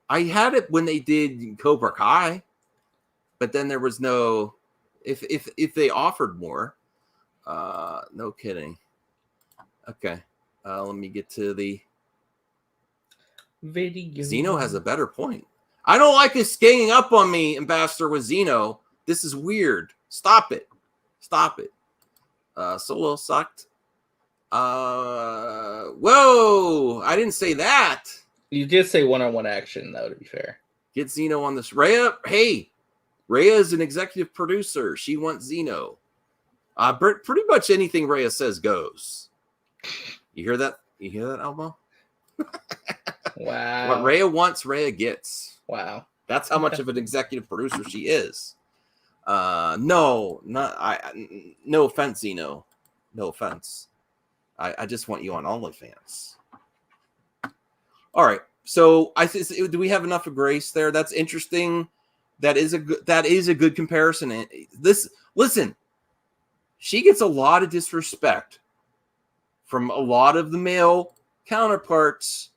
Speaker 1: I had it when they did Cobra Kai, but then there was no. If they offered more, no kidding. Okay, let me get to the
Speaker 2: video.
Speaker 1: Zeno has a better point. I don't like this ganging up on me, Ambassador, with Zeno. This is weird. Stop it. Solo sucked. Whoa! I didn't say that.
Speaker 2: You did say one-on-one action, though, to be fair.
Speaker 1: Get Zeno on this. Rhea, hey, Rhea is an executive producer. She wants Zeno. Pretty much anything Rhea says goes. You hear that? You hear that, Elmo?
Speaker 2: Wow.
Speaker 1: What Rhea wants, Rhea gets.
Speaker 2: Wow.
Speaker 1: That's how much of an executive producer she is. No offense, Zeno. No offense. I just want you on OnlyFans. All right. So do we have enough of Grace there? That's interesting. That is a good comparison. Listen, she gets a lot of disrespect from a lot of the male counterparts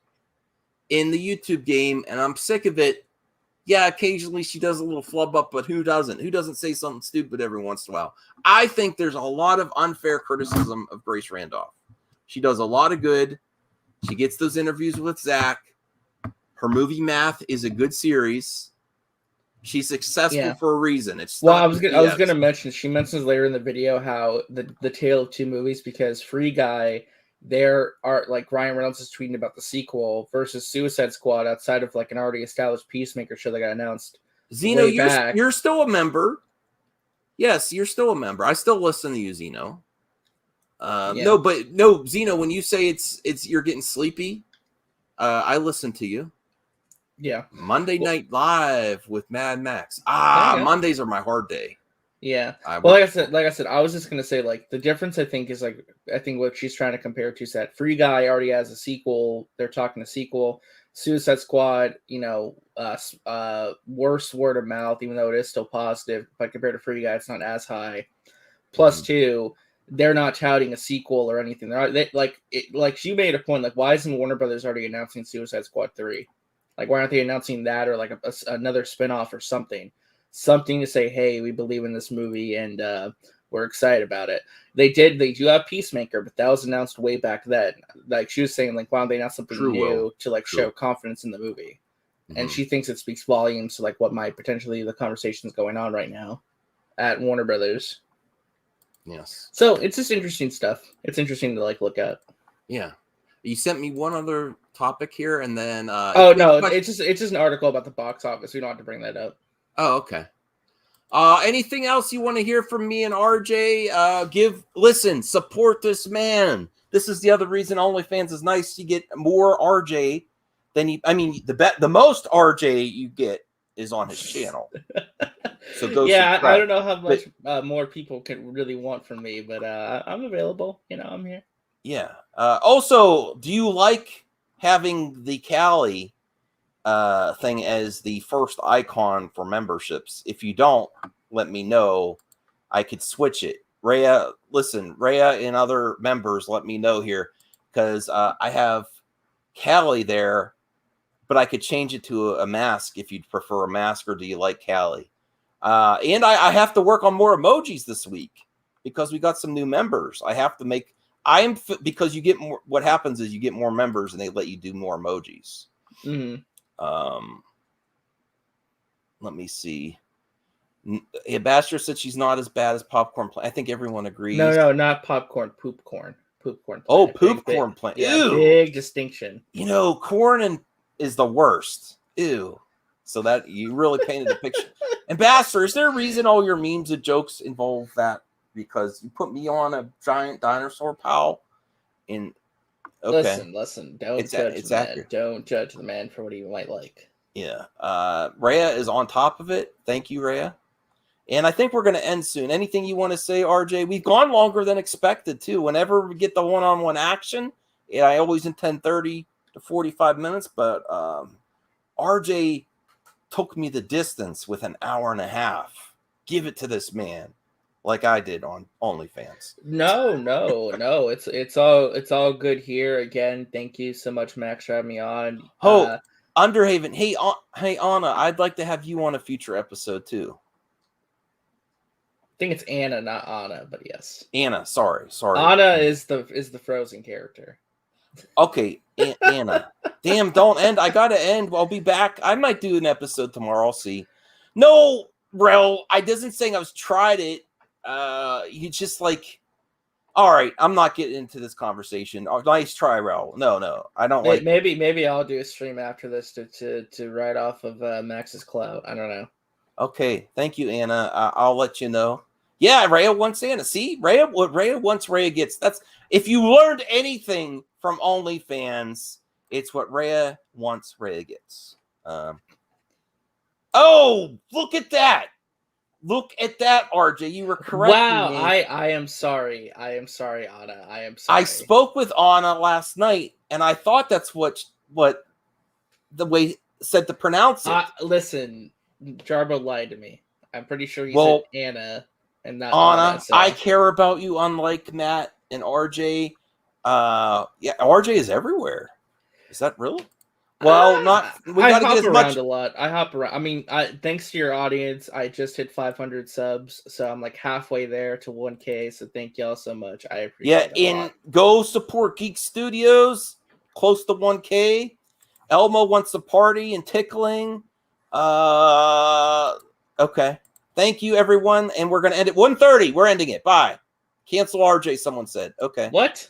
Speaker 1: in the YouTube game, and I'm sick of it. Yeah, occasionally she does a little flub up, but who doesn't? Who doesn't say something stupid every once in a while? I think there's a lot of unfair criticism of Grace Randolph. She does a lot of good. She gets those interviews with Zach. Her movie Math is a good series. She's successful for a reason.
Speaker 2: I was gonna mention. She mentions later in the video how the tale of two movies, because Free Guy, there are like Ryan Reynolds is tweeting about the sequel versus Suicide Squad outside of like an already established Peacemaker show that got announced.
Speaker 1: Zeno, you're still a member. Yes, you're still a member. I still listen to you, Zeno. No, Zeno. When you say it's you're getting sleepy, I listen to you.
Speaker 2: Yeah.
Speaker 1: Monday Night Live with Mad Max. Mondays are my hard day.
Speaker 2: Yeah. Like I said, I was just gonna say, like, the difference I think is like, I think what she's trying to compare to is that Free Guy already has a sequel. They're talking a sequel. Suicide Squad, worse word of mouth, even though it is still positive, but compared to Free Guy, it's not as high. Plus two, they're not touting a sequel or anything. Like you made a point, like, why isn't Warner Brothers already announcing Suicide Squad 3? Like, why aren't they announcing that, or like another spinoff or something? Something to say, hey, we believe in this movie and we're excited about it. They do have Peacemaker, but that was announced way back then. Like, she was saying, like, why don't they announce something new to like show confidence in the movie? Mm-hmm. And she thinks it speaks volumes to like what might potentially the conversations going on right now at Warner Brothers.
Speaker 1: Yes.
Speaker 2: So it's just interesting stuff. It's interesting to like look at. Yeah.
Speaker 1: You sent me one other topic here, and then
Speaker 2: it's just an article about the box office. We don't have to bring that up.
Speaker 1: Oh, okay. Anything else you want to hear from me and RJ? Support this man. This is the other reason OnlyFans is nice. You get more RJ than the most RJ you get is on his channel. So go.
Speaker 2: Yeah, I don't know how much more people can really want from me, but I'm available. I'm here.
Speaker 1: Yeah. Also, do you like having the Cali thing as the first icon for memberships? If you don't, let me know. I could switch it. Rhea and other members, let me know here, because I have Cali there, but I could change it to a mask if you'd prefer a mask, or do you like Cali? And I have to work on more emojis this week because we got some new members. I have to make. Because you get more. What happens is you get more members and they let you do more emojis.
Speaker 2: Mm-hmm.
Speaker 1: Let me see. Ambassador said she's not as bad as Popcorn Plant. I think everyone agrees.
Speaker 2: No, not popcorn. Poop corn. Plant.
Speaker 1: Oh, poop corn plant.
Speaker 2: Yeah, big distinction.
Speaker 1: Corn is the worst. Ew. So that you really painted the picture. Ambassador, is there a reason all your memes and jokes involve that? Because you put me on a giant dinosaur pal. Listen,
Speaker 2: don't judge the man. Don't judge the man for what he might like.
Speaker 1: Yeah. Rhea is on top of it. Thank you, Rhea. And I think we're going to end soon. Anything you want to say, RJ? We've gone longer than expected, too. Whenever we get the one-on-one action, I always intend 30 to 45 minutes, but RJ took me the distance with an hour and a half. Give it to this man. Like I did on OnlyFans.
Speaker 2: No. It's all good here. Again, thank you so much, Max, for having me on.
Speaker 1: Underhaven. Hey, Anna, I'd like to have you on a future episode too.
Speaker 2: I think it's Anna, not Anna, but yes.
Speaker 1: Anna, sorry.
Speaker 2: Anna is the Frozen character.
Speaker 1: Okay, Anna. Damn, don't end. I gotta end. I'll be back. I might do an episode tomorrow. I'll see. No, Rel, I wasn't saying I've tried it. You just like, all right, I'm not getting into this conversation. Oh, nice try, Raul. No, I don't like.
Speaker 2: Maybe I'll do a stream after this to write off of Max's clout. I don't know.
Speaker 1: Okay, thank you, Anna. I'll let you know. Yeah, Rhea wants Anna. See, Rhea wants, Rhea gets. That's if you learned anything from OnlyFans, it's what Rhea wants, Rhea gets. Oh, look at that. Look at that, RJ. You were correct.
Speaker 2: Wow, I am sorry. Anna. I am sorry.
Speaker 1: I spoke with Anna last night, and I thought that's what the way said to pronounce it.
Speaker 2: Listen, Jarbo lied to me. I'm pretty sure he said Anna and not
Speaker 1: Anna.
Speaker 2: So.
Speaker 1: I care about you, unlike Matt and RJ. Yeah, RJ is everywhere. Is that real? Well, not we got to get as much.
Speaker 2: A lot. I hop around. I mean, thanks to your audience, I just hit 500 subs, so I'm like halfway there to 1K. So thank y'all so much. I appreciate it.
Speaker 1: Yeah, go support Geek Studios, close to 1K. Elmo wants to party and tickling. Okay. Thank you, everyone, and we're gonna end at 1:30. We're ending it. Bye. Cancel RJ. Someone said. Okay.
Speaker 2: What?